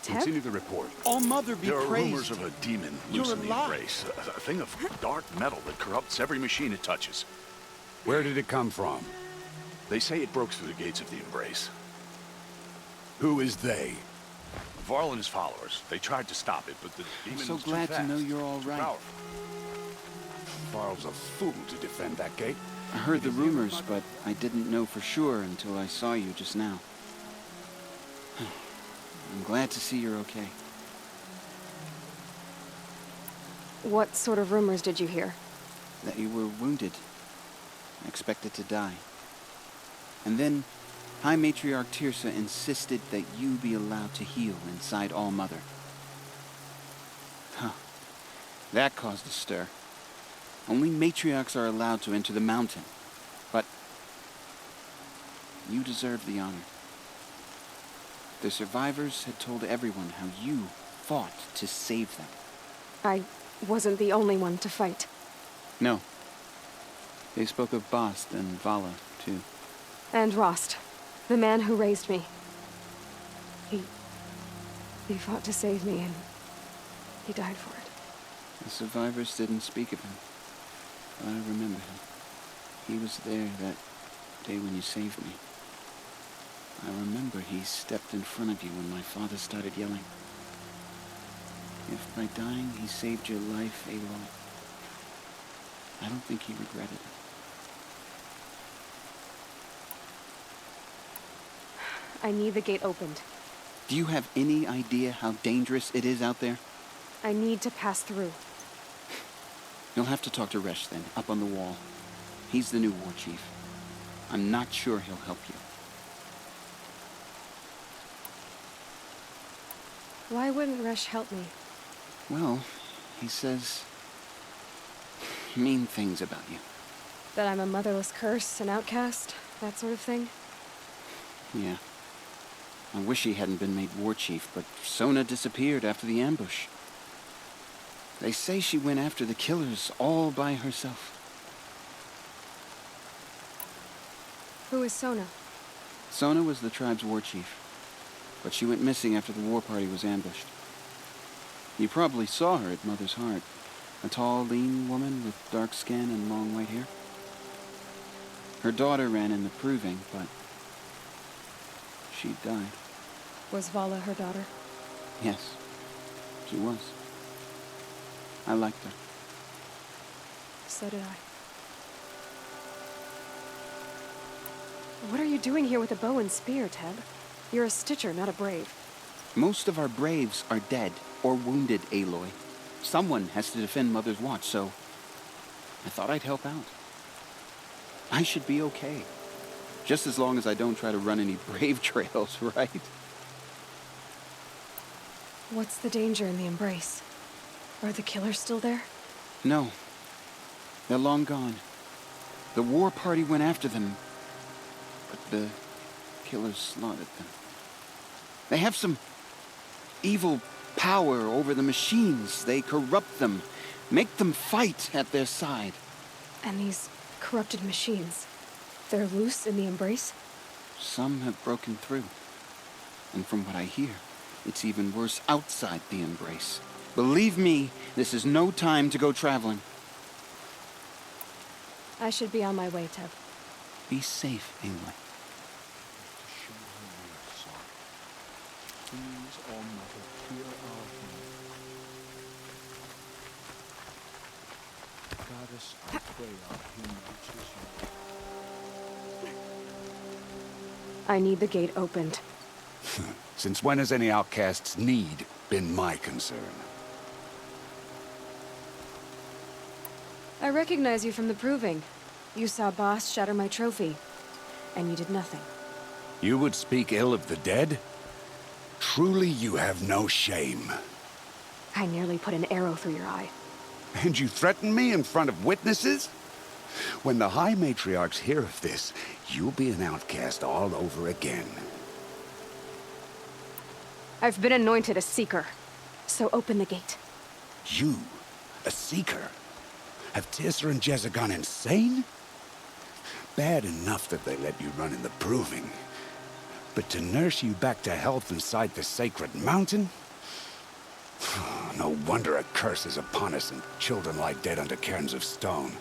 Tep? Continue the report. All-Mother be There are praised. rumors of a demon You're loose in the alive. Embrace. A thing of dark metal that corrupts every machine it touches. Where did it come from? They say it broke through the gates of the Embrace. Who is they? Varl and his followers. They tried to stop it, but the demon so was too glad to fast, know you're all too right. powerful. Varl's a fool to defend that gate. I heard the rumors, but I didn't know for sure until I saw you just now. I'm glad to see you're okay. What sort of rumors did you hear? That you were wounded. Expected to die. And then, High Matriarch Teersa insisted that you be allowed to heal inside All-Mother. Huh. That caused a stir. Only matriarchs are allowed to enter the mountain. But you deserve the honor. The survivors had told everyone how you fought to save them. I wasn't the only one to fight. No. They spoke of Bast and Vala, too. And Rost, the man who raised me. He fought to save me, and he died for it. The survivors didn't speak of him, but I remember him. He was there that day when you saved me. I remember he stepped in front of you when my father started yelling. If by dying he saved your life, Aloy, I don't think he regretted it. I need the gate opened. Do you have any idea how dangerous it is out there? I need to pass through. You'll have to talk to Resh then, up on the wall. He's the new war chief. I'm not sure he'll help you. Why wouldn't Resh help me? Well, he says mean things about you. That I'm a motherless curse, an outcast, that sort of thing? Yeah. I wish he hadn't been made war chief, but Sona disappeared after the ambush. They say she went after the killers all by herself. Who is Sona? Sona was the tribe's war chief, but she went missing after the war party was ambushed. You probably saw her at Mother's Heart. A tall, lean woman with dark skin and long white hair. Her daughter ran in the proving, but she died. Was Vala her daughter? Yes, she was. I liked her. So did I. What are you doing here with a bow and spear, Teb? You're a Stitcher, not a Brave. Most of our Braves are dead or wounded, Aloy. Someone has to defend Mother's Watch, so I thought I'd help out. I should be okay. Just as long as I don't try to run any Brave trails, right? What's the danger in the Embrace? Are the killers still there? No. They're long gone. The war party went after them, but the killers slaughtered them. They have some evil power over the machines. They corrupt them, make them fight at their side. And these corrupted machines, they're loose in the Embrace? Some have broken through. And from what I hear, it's even worse outside the Embrace. Believe me, this is no time to go traveling. I should be on my way, Teb. Be safe, Aloy. Please, all mother, hear our hymn. Goddess, I pray our hymn reaches you. I need the gate opened. Since when has any outcast's need been my concern? I recognize you from the proving. You saw Boss shatter my trophy, and you did nothing. You would speak ill of the dead? Truly you have no shame. I nearly put an arrow through your eye. And you threaten me in front of witnesses? When the High Matriarchs hear of this, you'll be an outcast all over again. I've been anointed a Seeker, so open the gate. You? A Seeker? Have Teersa and Jezza gone insane? Bad enough that they let you run in the proving. But to nurse you back to health inside the sacred mountain? No wonder a curse is upon us and children lie dead under cairns of stone.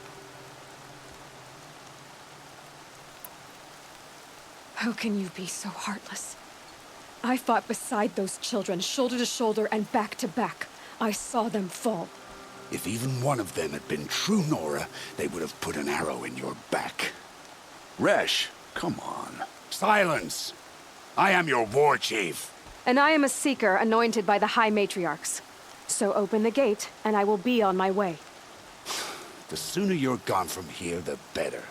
How can you be so heartless? I fought beside those children, shoulder to shoulder and back to back. I saw them fall. If even one of them had been true Nora, they would have put an arrow in your back. Resh, come on. Silence! I am your war chief. And I am a Seeker anointed by the High Matriarchs. So open the gate, and I will be on my way. The sooner you're gone from here, the better.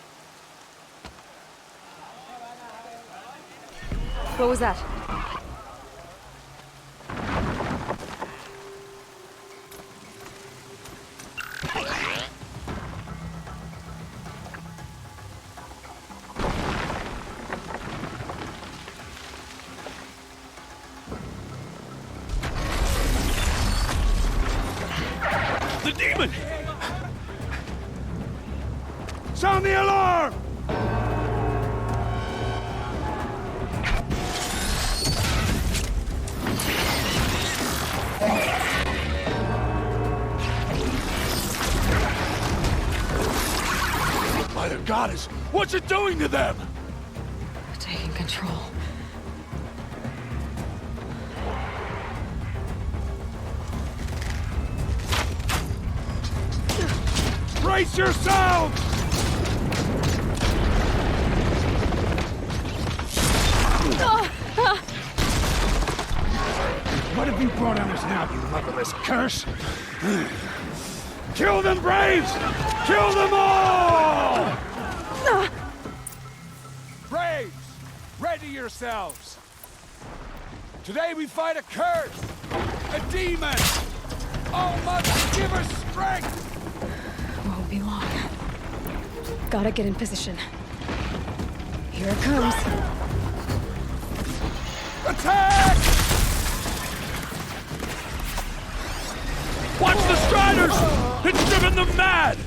What was that? The demon! Sound the alarm! goddess! What's it doing to them? Taking control. Brace yourselves! What have you brought on us now, you motherless curse? Kill them, Braves! Kill them all! Braves, ready yourselves! Today we fight a curse, a demon! Oh, mother, give us strength! Won't be long. Gotta get in position. Here it comes. Attack! Watch the Striders! It's driven them mad!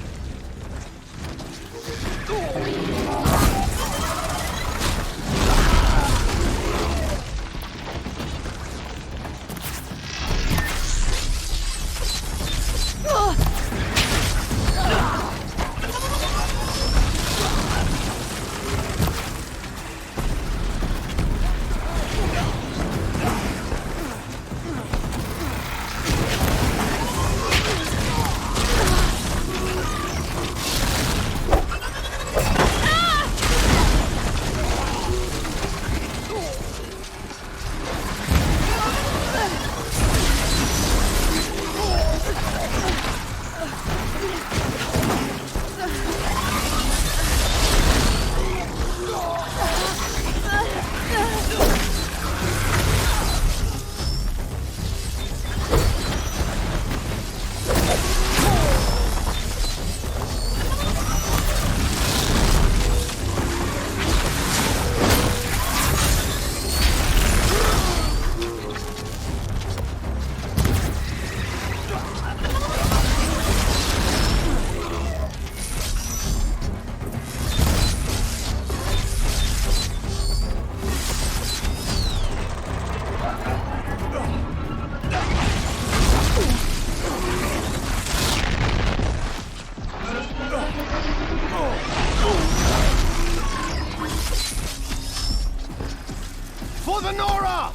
For the Nora!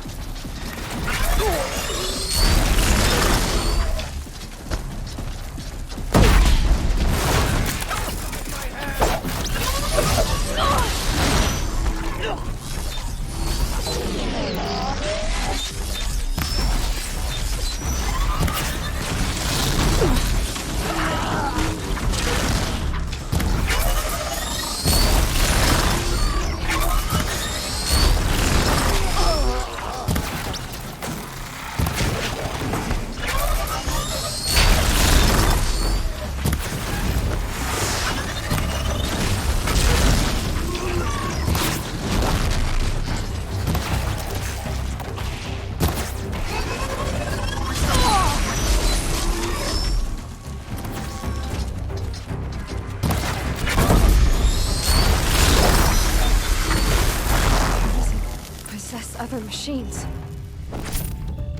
Other machines.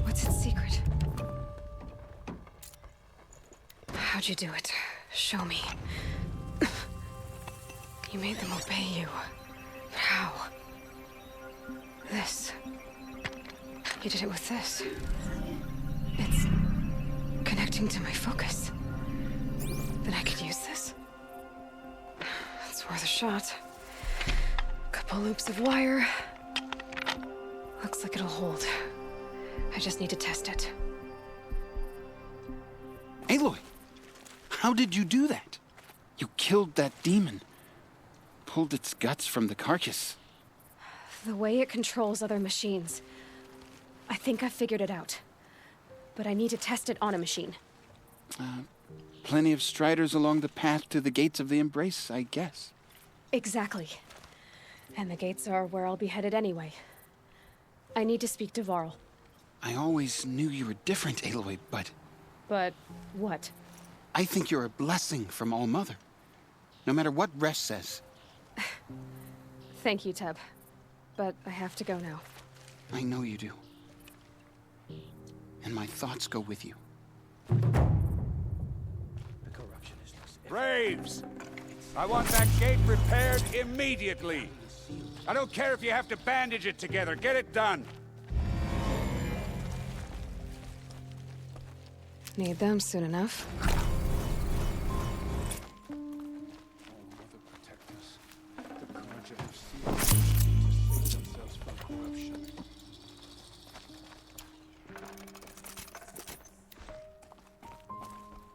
What's its secret? How'd you do it? Show me. You made them obey you. But how? This. You did it with this. It's connecting to my focus. Then I could use this. It's worth a shot. Couple loops of wire. Looks like it'll hold. I just need to test it. Aloy, how did you do that? You killed that demon. Pulled its guts from the carcass. The way it controls other machines. I think I figured it out. But I need to test it on a machine. Plenty of striders along the path to the gates of the Embrace, I guess. Exactly. And the gates are where I'll be headed anyway. I need to speak to Varl. I always knew you were different, Aloy, but... But what? I think you're a blessing from All-Mother. No matter what Resh says. Thank you, Teb. But I have to go now. I know you do. And my thoughts go with you. The corruption is this. Braves! I want that gate repaired immediately. I don't care if you have to bandage it together. Get it done. Need them soon enough.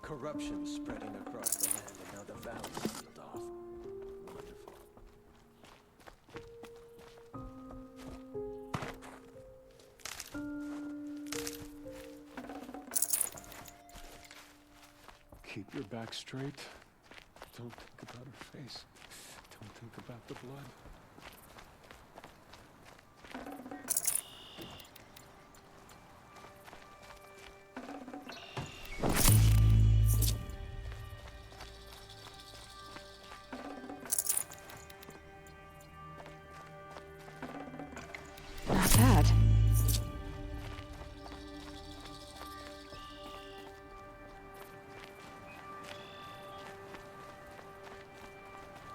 Corruption spreading across the land, and now the valley sealed off. Wonderful. Keep your back straight. Don't think about her face. Don't think about the blood. Not bad.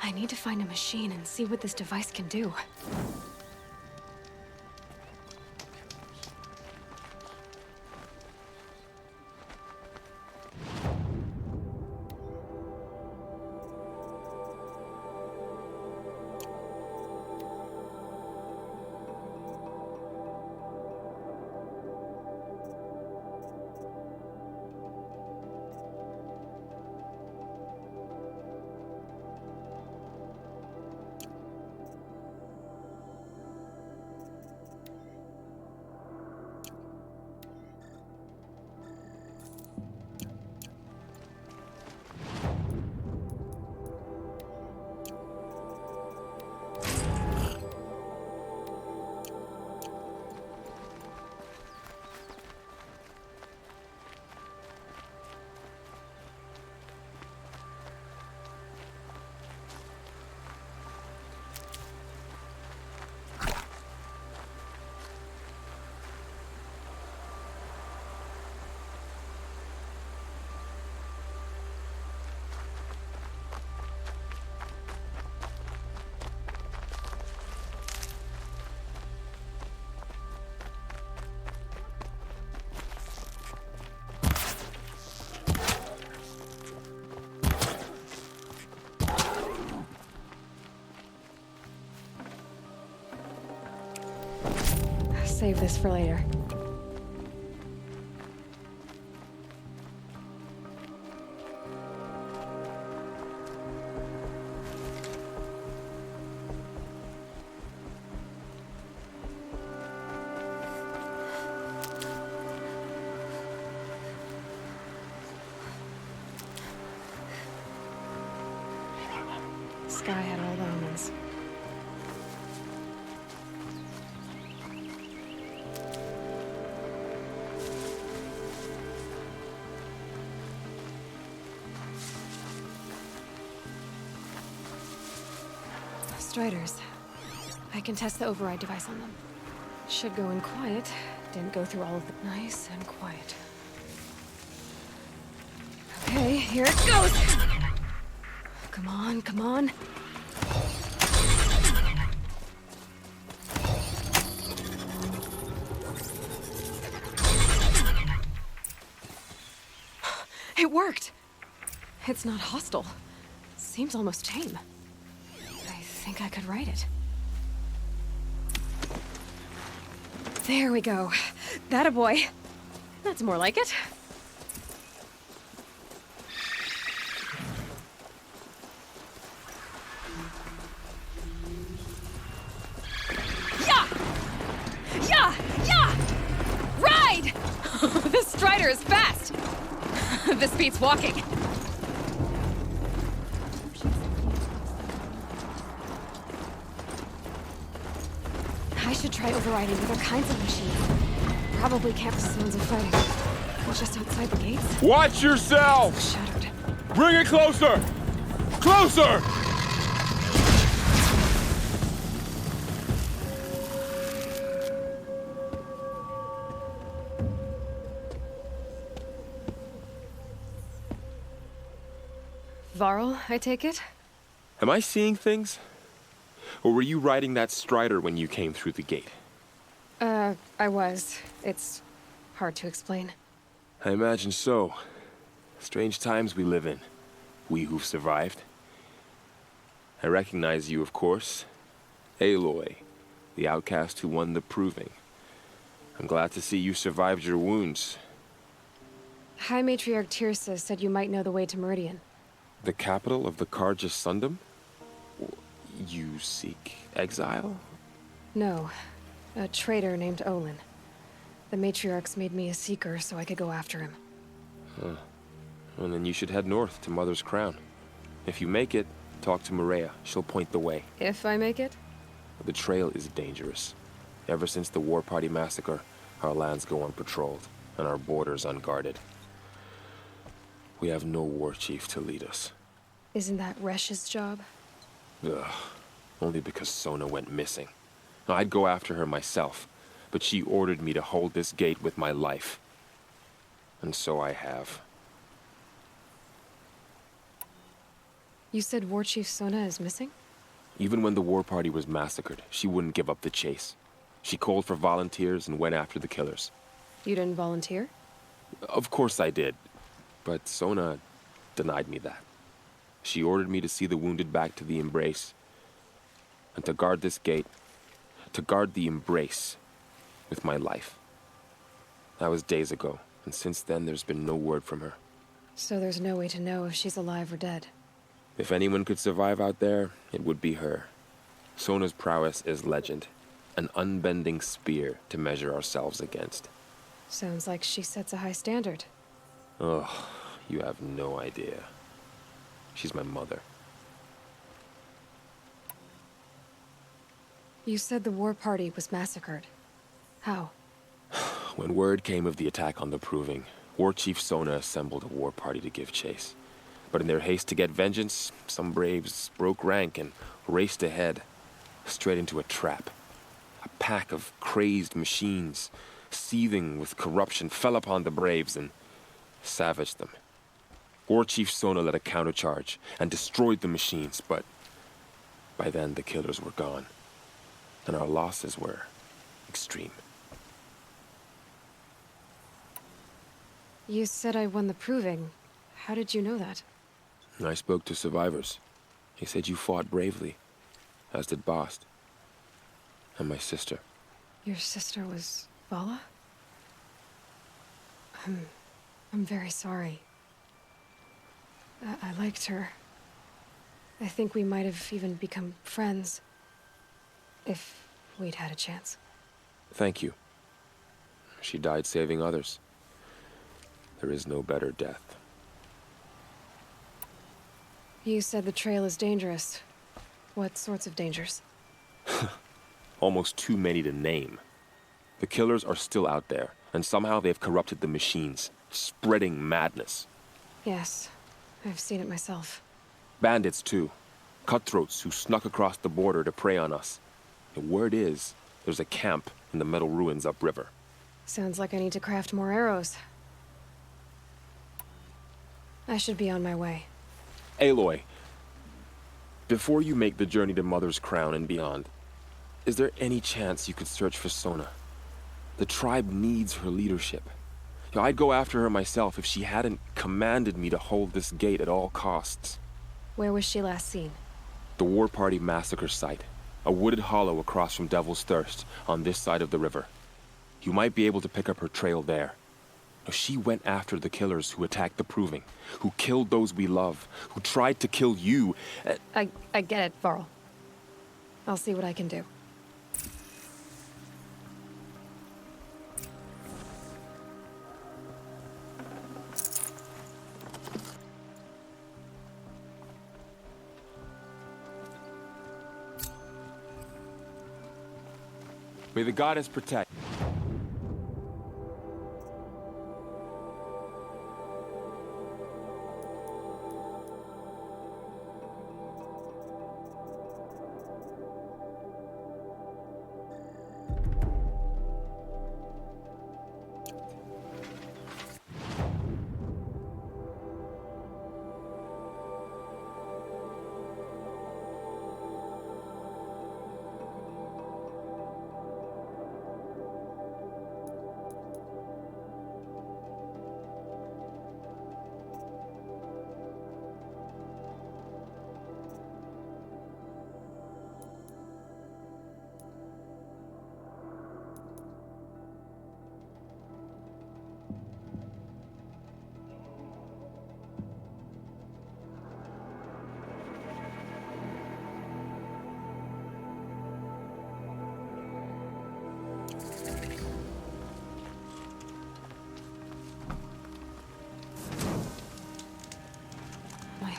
I need to find a machine and see what this device can do. Save this for later. Sky had all the omens. Striders. I can test the override device on them. Should go in quiet. Didn't go through all of the... Nice and quiet. Okay, here it goes! Come on, come on. It worked! It's not hostile. Seems almost tame. I think I could write it. There we go. That a boy. That's more like it. Yeah! Yeah! Yeah! Ride! This Strider is fast! This beats walking. I should try overriding other kinds of machines. Probably campus zones of fighting. Just outside the gates. Watch yourself! Shattered. Bring it closer! Closer! Varl, I take it? Am I seeing things? Or were you riding that strider when you came through the gate? I was. It's hard to explain. I imagine so. Strange times we live in. We who've survived. I recognize you, of course. Aloy, the outcast who won the proving. I'm glad to see you survived your wounds. High Matriarch Tirsa said you might know the way to Meridian. The capital of the Carja Sundom? You seek exile? No. A traitor named Olin. The Matriarchs made me a seeker so I could go after him. Huh. Well, then you should head north to Mother's Crown. If you make it, talk to Maria. She'll point the way. If I make it? The trail is dangerous. Ever since the War Party massacre, our lands go unpatrolled, and our borders unguarded. We have no war chief to lead us. Isn't that Resh's job? Ugh. Only because Sona went missing. I'd go after her myself, but she ordered me to hold this gate with my life. And so I have. You said War Chief Sona is missing? Even when the War Party was massacred, she wouldn't give up the chase. She called for volunteers and went after the killers. You didn't volunteer? Of course I did, but Sona denied me that. She ordered me to see the wounded back to the Embrace, and to guard this gate, to guard the Embrace with my life. That was days ago, and since then there's been no word from her. So there's no way to know if she's alive or dead. If anyone could survive out there, it would be her. Sona's prowess is legend, an unbending spear to measure ourselves against. Sounds like she sets a high standard. Ugh, you have no idea. She's my mother. You said the War Party was massacred. How? When word came of the attack on the Proving, War Chief Sona assembled a war party to give chase. But in their haste to get vengeance, some braves broke rank and raced ahead, straight into a trap. A pack of crazed machines, seething with corruption, fell upon the braves and savaged them. War Chief Sona led a countercharge and destroyed the machines, but by then the killers were gone, and our losses were extreme. You said I won the Proving. How did you know that? I spoke to survivors. He said you fought bravely, as did Bast. And my sister. Your sister was Vala? I'm very sorry. I liked her. I think we might have even become friends. If we'd had a chance. Thank you. She died saving others. There is no better death. You said the trail is dangerous. What sorts of dangers? Almost too many to name. The killers are still out there, and somehow they've corrupted the machines, spreading madness. Yes, I've seen it myself. Bandits, too. Cutthroats who snuck across the border to prey on us. The word is, there's a camp in the metal ruins upriver. Sounds like I need to craft more arrows. I should be on my way. Aloy, before you make the journey to Mother's Crown and beyond, is there any chance you could search for Sona? The tribe needs her leadership. I'd go after her myself if she hadn't commanded me to hold this gate at all costs. Where was she last seen? The War Party massacre site. A wooded hollow across from Devil's Thirst, on this side of the river. You might be able to pick up her trail there. She went after the killers who attacked the Proving, who killed those we love, who tried to kill you. I get it, Varl. I'll see what I can do. May the goddess protect.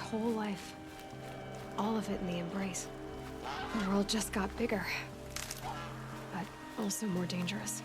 whole life. All of it in the embrace. The world just got bigger, but also more dangerous.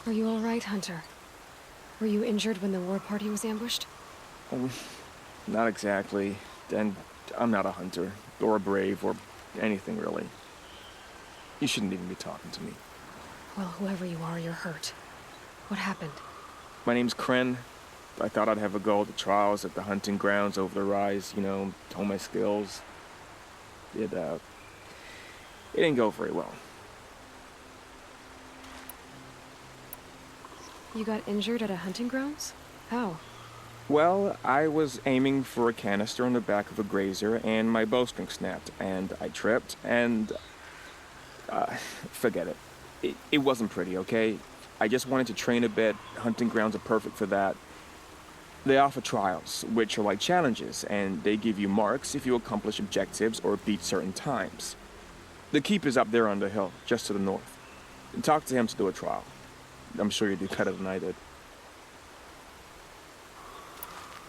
Are you all right, Hunter? Were you injured when the war party was ambushed? Not exactly. And I'm not a hunter, or a brave, or anything really. You shouldn't even be talking to me. Well, whoever you are, you're hurt. What happened? My name's Kren. I thought I'd have a go at the trials at the hunting grounds over the rise, you know, hone my skills. It didn't go very well. You got injured at a hunting grounds? How? Well, I was aiming for a canister on the back of a grazer, and my bowstring snapped, and I tripped, and... forget it. It wasn't pretty, okay? I just wanted to train a bit. Hunting grounds are perfect for that. They offer trials, which are like challenges, and they give you marks if you accomplish objectives or beat certain times. The keep is up there on the hill, just to the north. Talk to him to do a trial. I'm sure you do better than I did.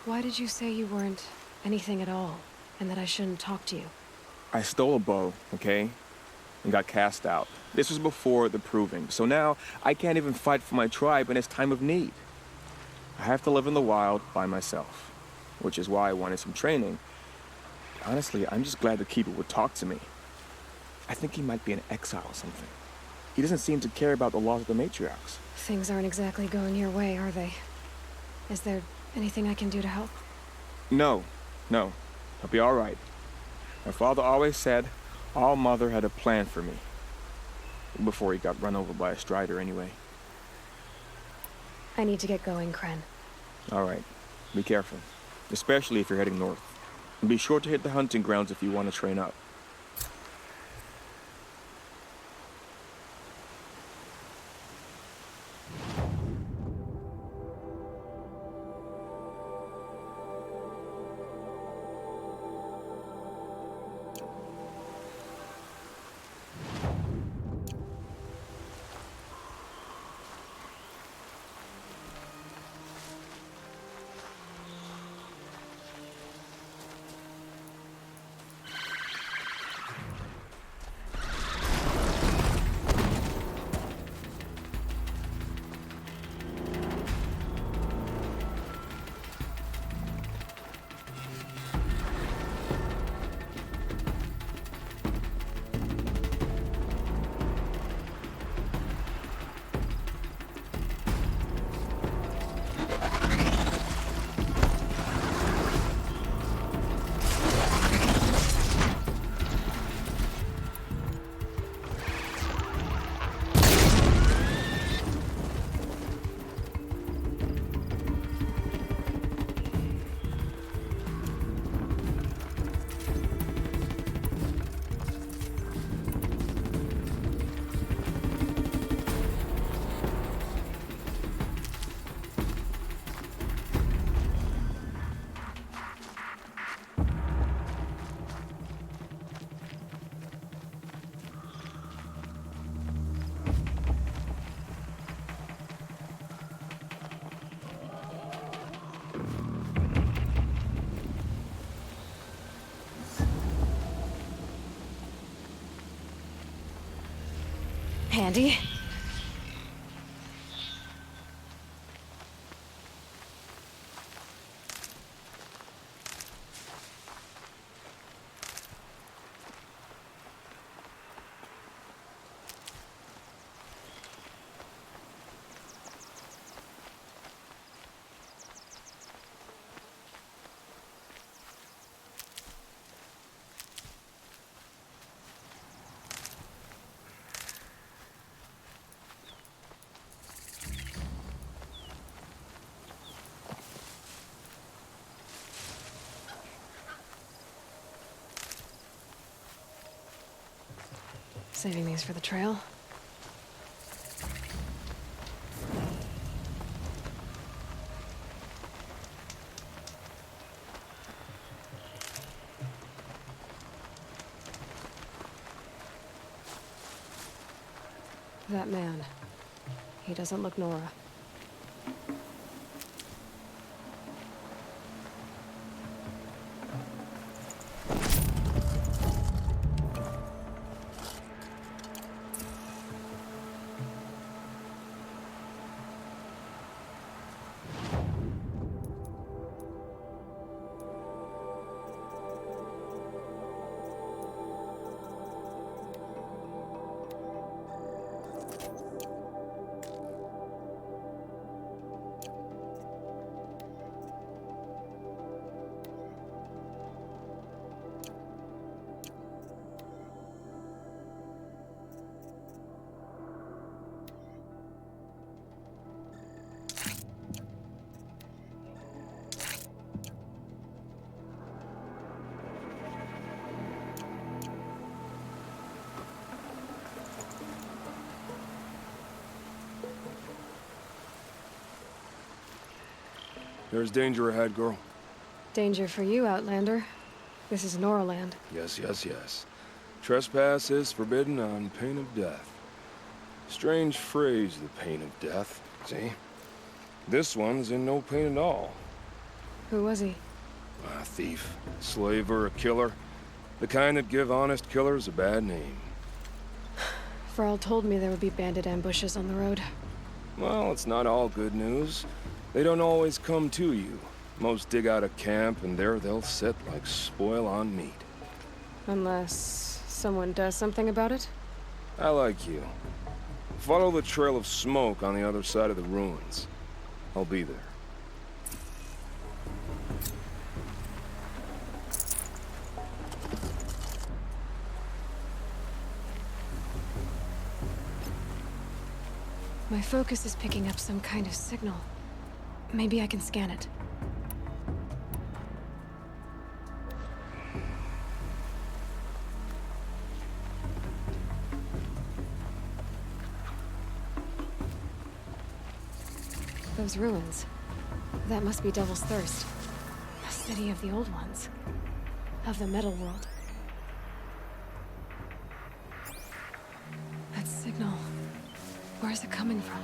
Why did you say you weren't anything at all, and that I shouldn't talk to you? I stole a bow, okay? And got cast out. This was before the proving, so now I can't even fight for my tribe in its time of need. I have to live in the wild by myself, which is why I wanted some training. Honestly, I'm just glad the Keeper would talk to me. I think he might be in exile or something. He doesn't seem to care about the laws of the matriarchs. Things aren't exactly going your way, are they? Is there anything I can do to help? No. I'll be all right. My father always said All Mother had a plan for me. Before he got run over by a strider, anyway. I need to get going, Kren. All right. Be careful. Especially if you're heading north. And be sure to hit the hunting grounds if you want to train up. handy. Saving these for the trail. That man. He doesn't look Nora. There's danger ahead, girl. Danger for you, Outlander. This is Nora land. Yes, yes, yes. Trespass is forbidden on pain of death. Strange phrase, the pain of death. See? This one's in no pain at all. Who was he? A thief, slaver, a killer. The kind that give honest killers a bad name. Frall told me there would be bandit ambushes on the road. Well, it's not all good news. They don't always come to you. Most dig out a camp, and there they'll sit like spoil on meat. Unless someone does something about it? I like you. Follow the trail of smoke on the other side of the ruins. I'll be there. My focus is picking up some kind of signal. Maybe I can scan it. Those ruins. That must be Devil's Thirst. A city of the old ones. Of the metal world. That signal. Where is it coming from?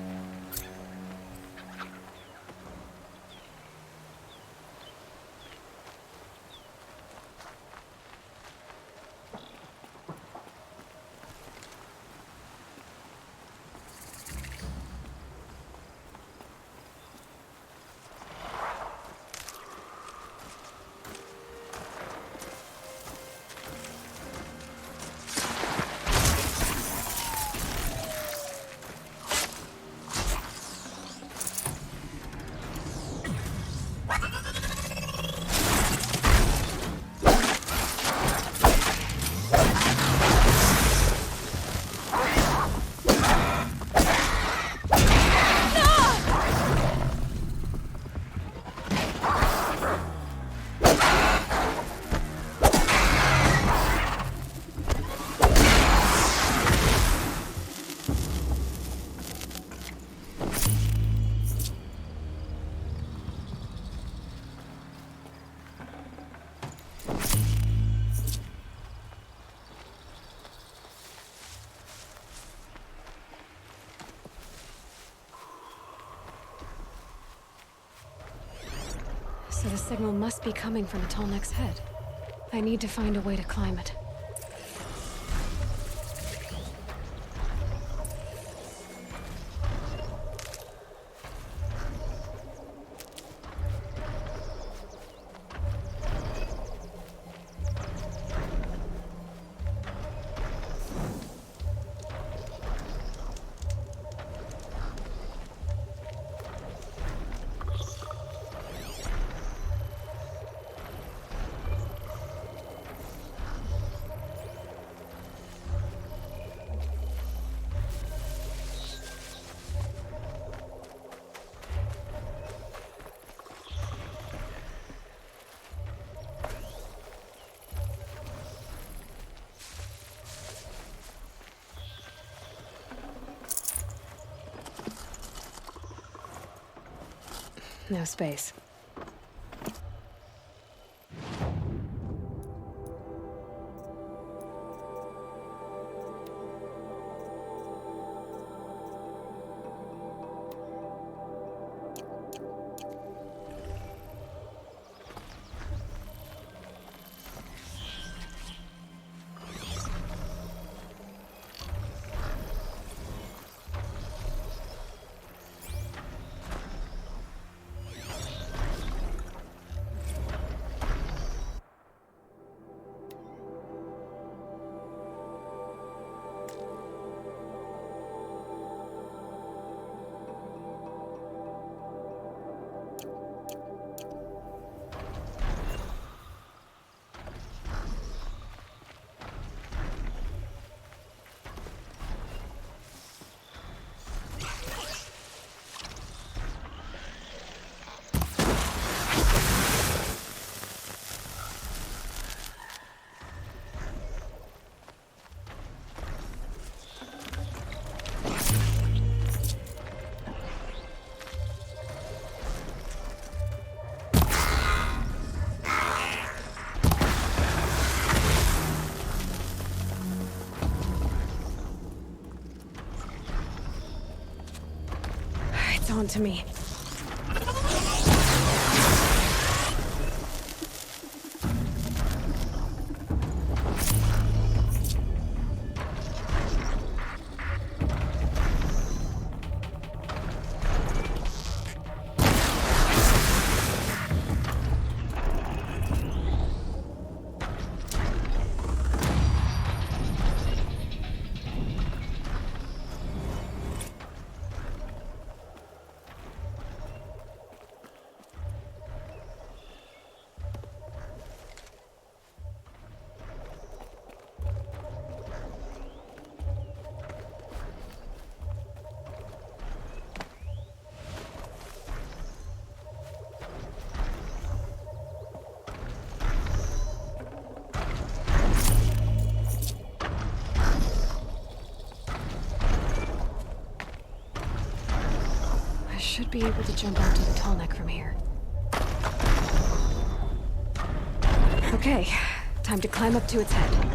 So the signal must be coming from Tallneck's head. I need to find a way to climb it. No space. It's on to me. Should be able to jump onto the tall neck from here. Okay, time to climb up to its head.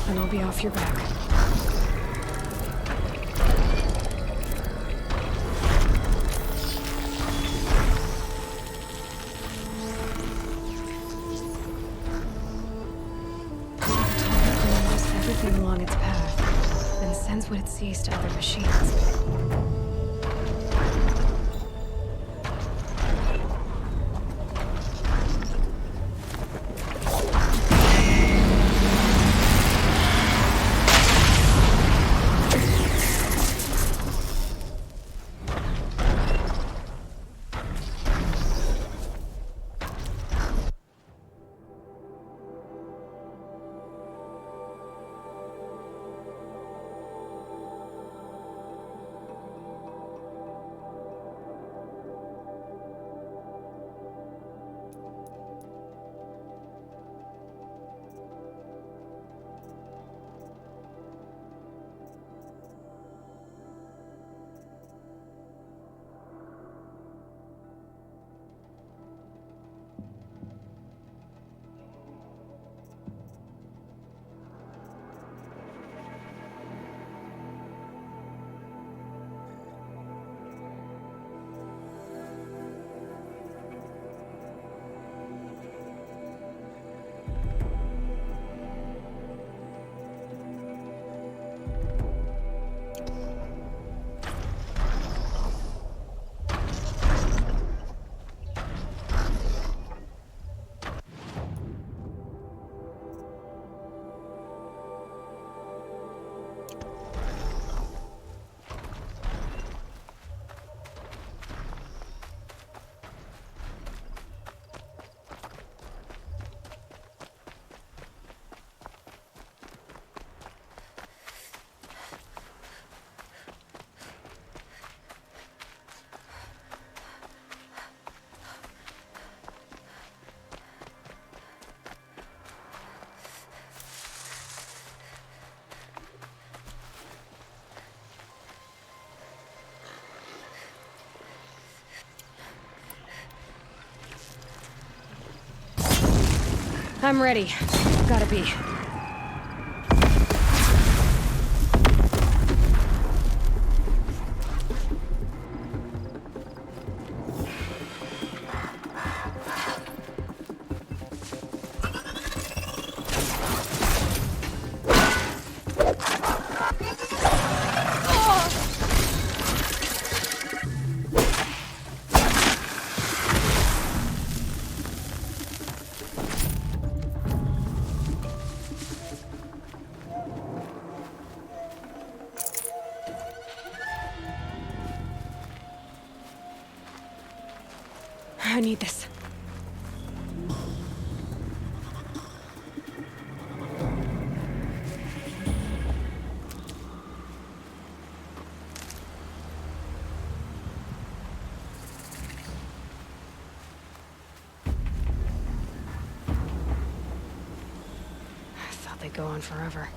And I'll be off your back. Knows everything along its path, and sends what it sees to other machines. I'm ready. Gotta be. I need this. I thought they'd go on forever.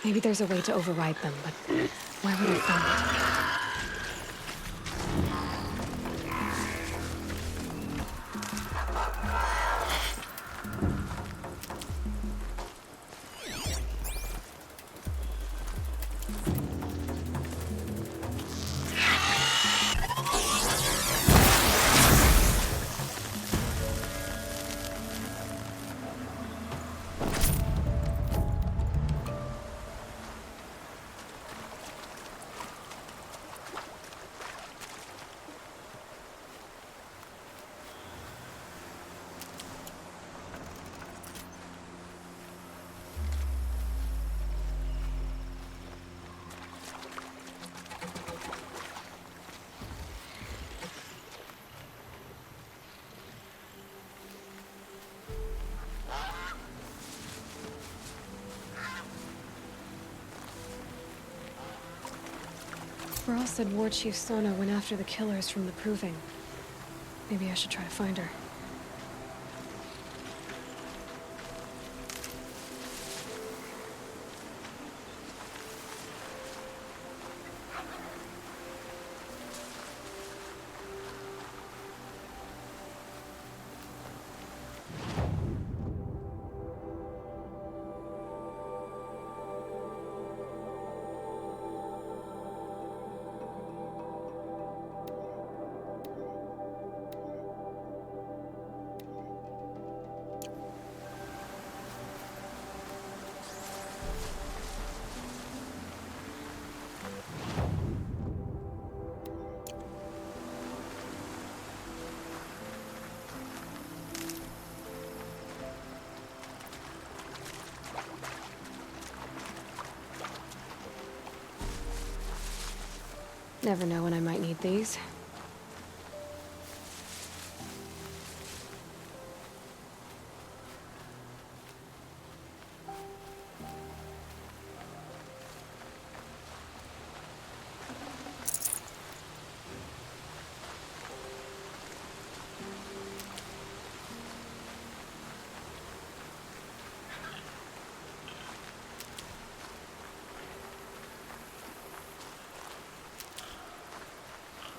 Maybe there's a way to override them, but where would I find it? Burl said War Chief Sona went after the killers from the Proving. Maybe I should try to find her. Never know when I might need these.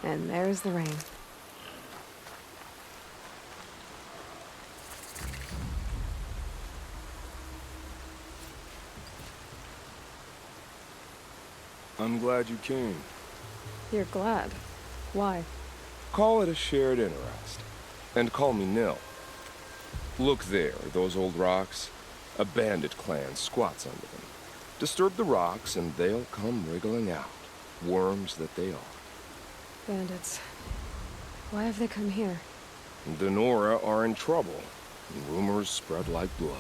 And there's the rain. I'm glad you came. You're glad? Why? Call it a shared interest. And call me Nil. Look there, those old rocks. A bandit clan squats under them. Disturb the rocks and they'll come wriggling out. Worms that they are. Bandits. Why have they come here? The Nora are in trouble. Rumors spread like blood.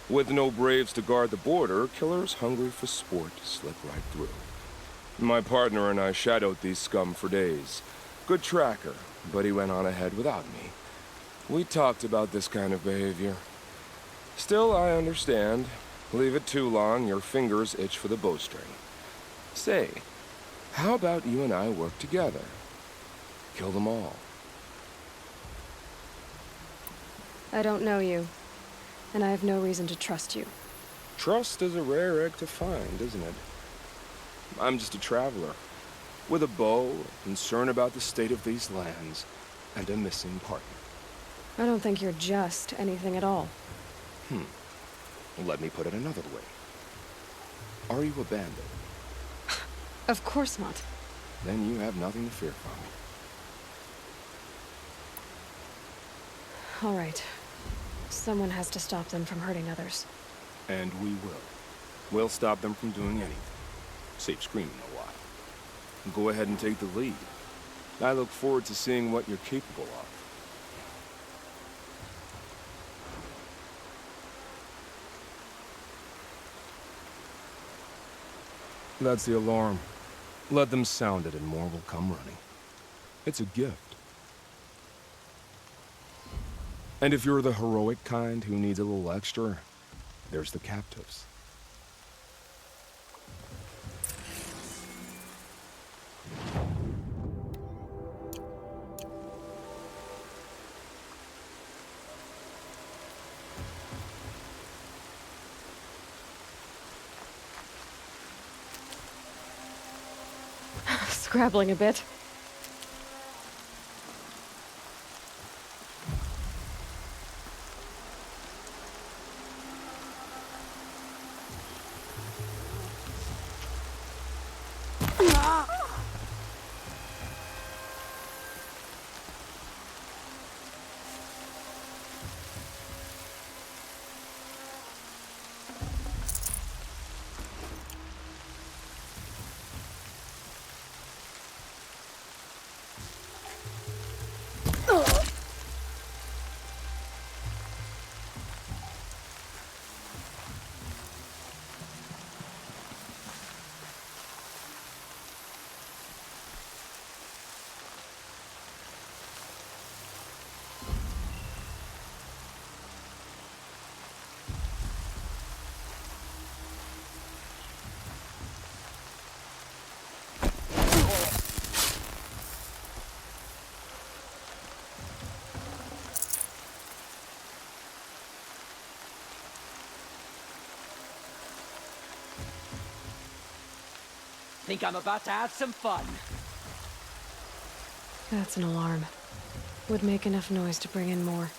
With no braves to guard the border, killers hungry for sport slip right through. My partner and I shadowed these scum for days. Good tracker, but he went on ahead without me. We talked about this kind of behavior. Still, I understand. Leave it too long, your fingers itch for the bowstring. Say, how about you and I work together? Kill them all. I don't know you, and I have no reason to trust you. Trust is a rare egg to find, isn't it? I'm just a traveler, with a bow, a concern about the state of these lands, and a missing partner. I don't think you're just anything at all. Let me put it another way. Are you a bandit? Of course not. Then you have nothing to fear from me. All right. Someone has to stop them from hurting others. And we will. We'll stop them from doing anything. Save screaming a while. Go ahead and take the lead. I look forward to seeing what you're capable of. That's the alarm. Let them sound it and more will come running. It's a gift. And if you're the heroic kind who needs a little extra, there's the captives. Scrabbling a bit. Think I'm about to have some fun. That's an alarm. Would make enough noise to bring in more.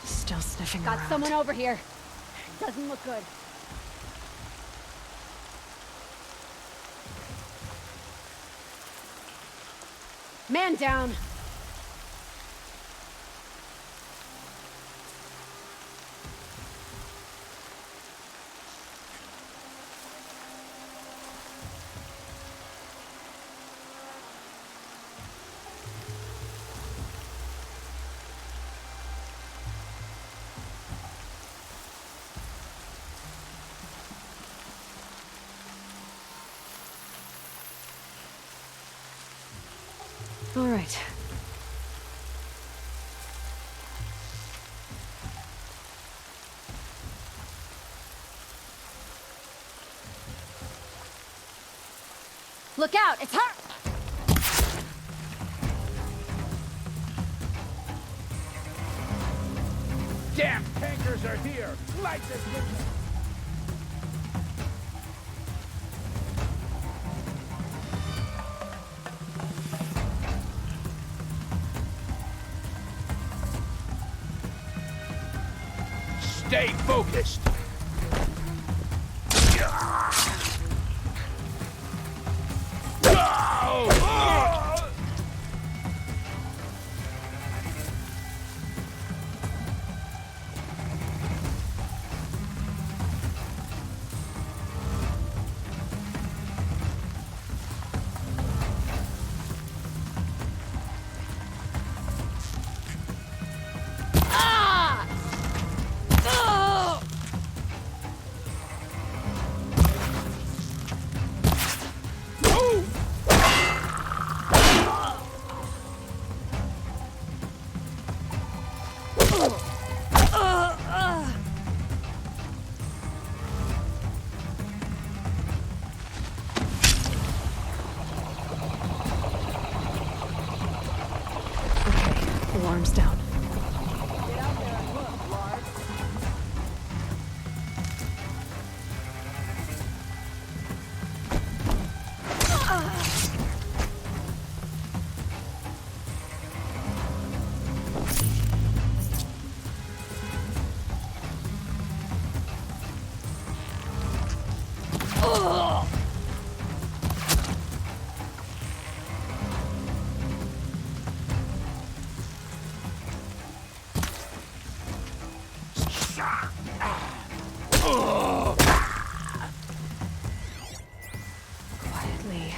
Still sniffing around. Got someone over here. Doesn't look good. Man down. All right. Look out, it's her! Damn tankers are here! Light this thing! Stay focused! Alarm's down. Quietly.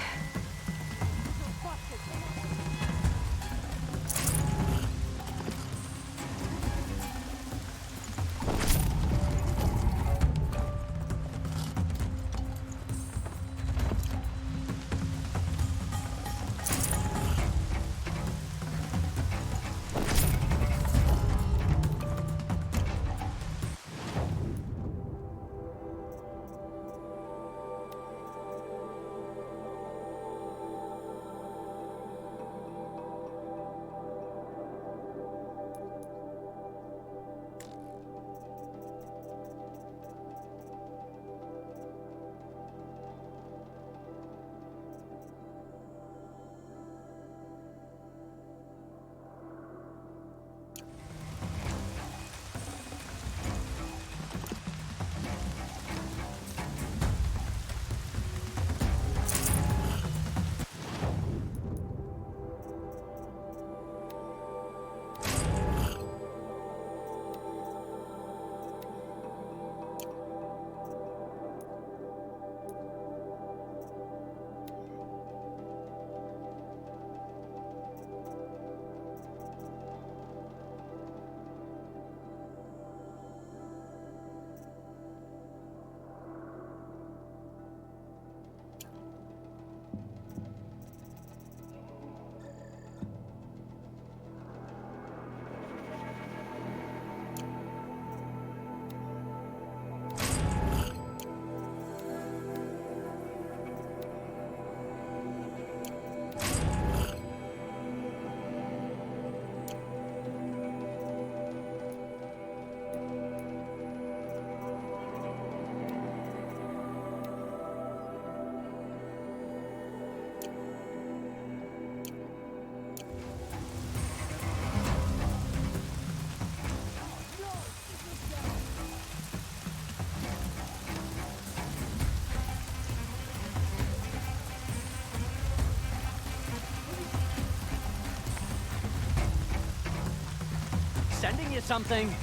Sending you something.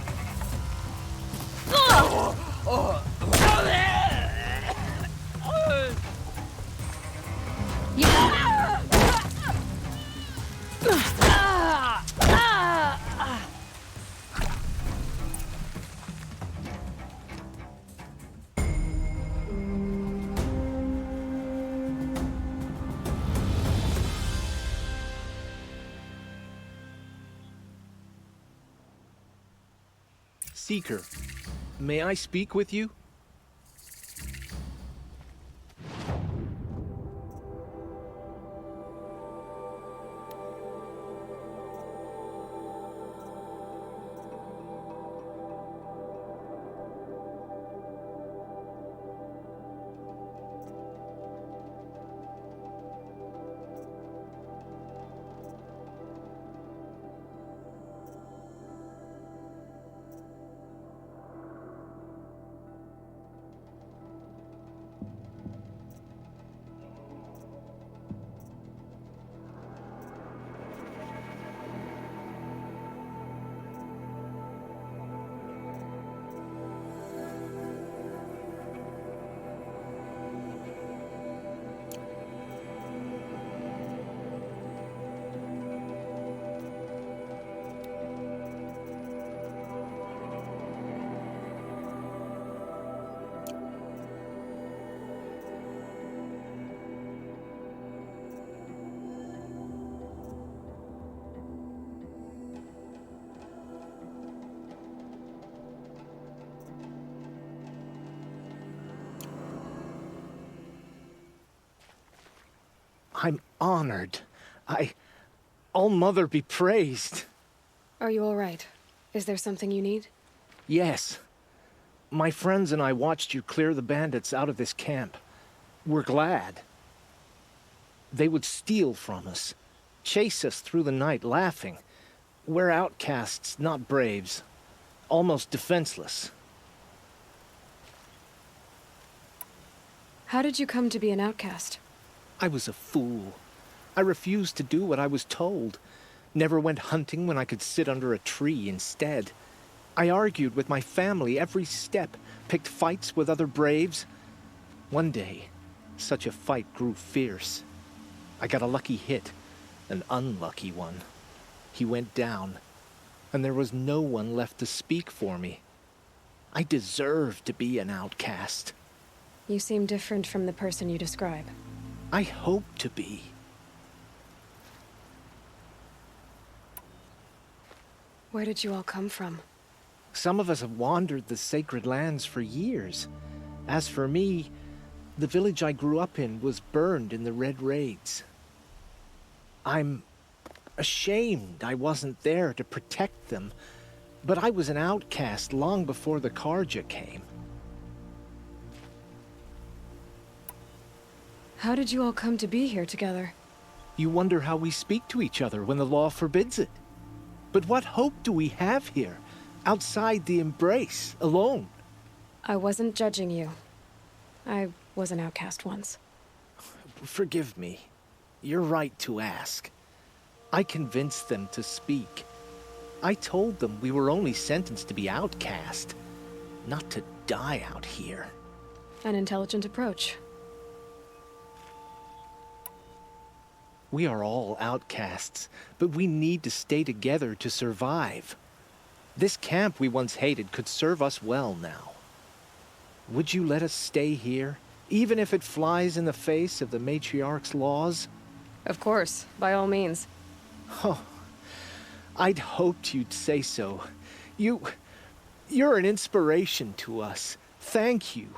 Seeker, may I speak with you? I'm honored. All Mother be praised. Are you all right? Is there something you need? Yes. My friends and I watched you clear the bandits out of this camp. We're glad. They would steal from us, chase us through the night laughing. We're outcasts, not braves. Almost defenseless. How did you come to be an outcast? I was a fool. I refused to do what I was told. Never went hunting when I could sit under a tree instead. I argued with my family every step, picked fights with other braves. One day, such a fight grew fierce. I got a lucky hit, an unlucky one. He went down, and there was no one left to speak for me. I deserved to be an outcast. You seem different from the person you describe. I hope to be. Where did you all come from? Some of us have wandered the sacred lands for years. As for me, the village I grew up in was burned in the Red Raids. I'm ashamed I wasn't there to protect them, but I was an outcast long before the Karja came. How did you all come to be here together? You wonder how we speak to each other when the law forbids it. But what hope do we have here, outside the embrace, alone? I wasn't judging you. I was an outcast once. Forgive me. You're right to ask. I convinced them to speak. I told them we were only sentenced to be outcast, not to die out here. An intelligent approach. We are all outcasts, but we need to stay together to survive. This camp we once hated could serve us well now. Would you let us stay here, even if it flies in the face of the matriarch's laws? Of course, by all means. Oh, I'd hoped you'd say so. You're an inspiration to us. Thank you.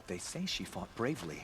They say she fought bravely.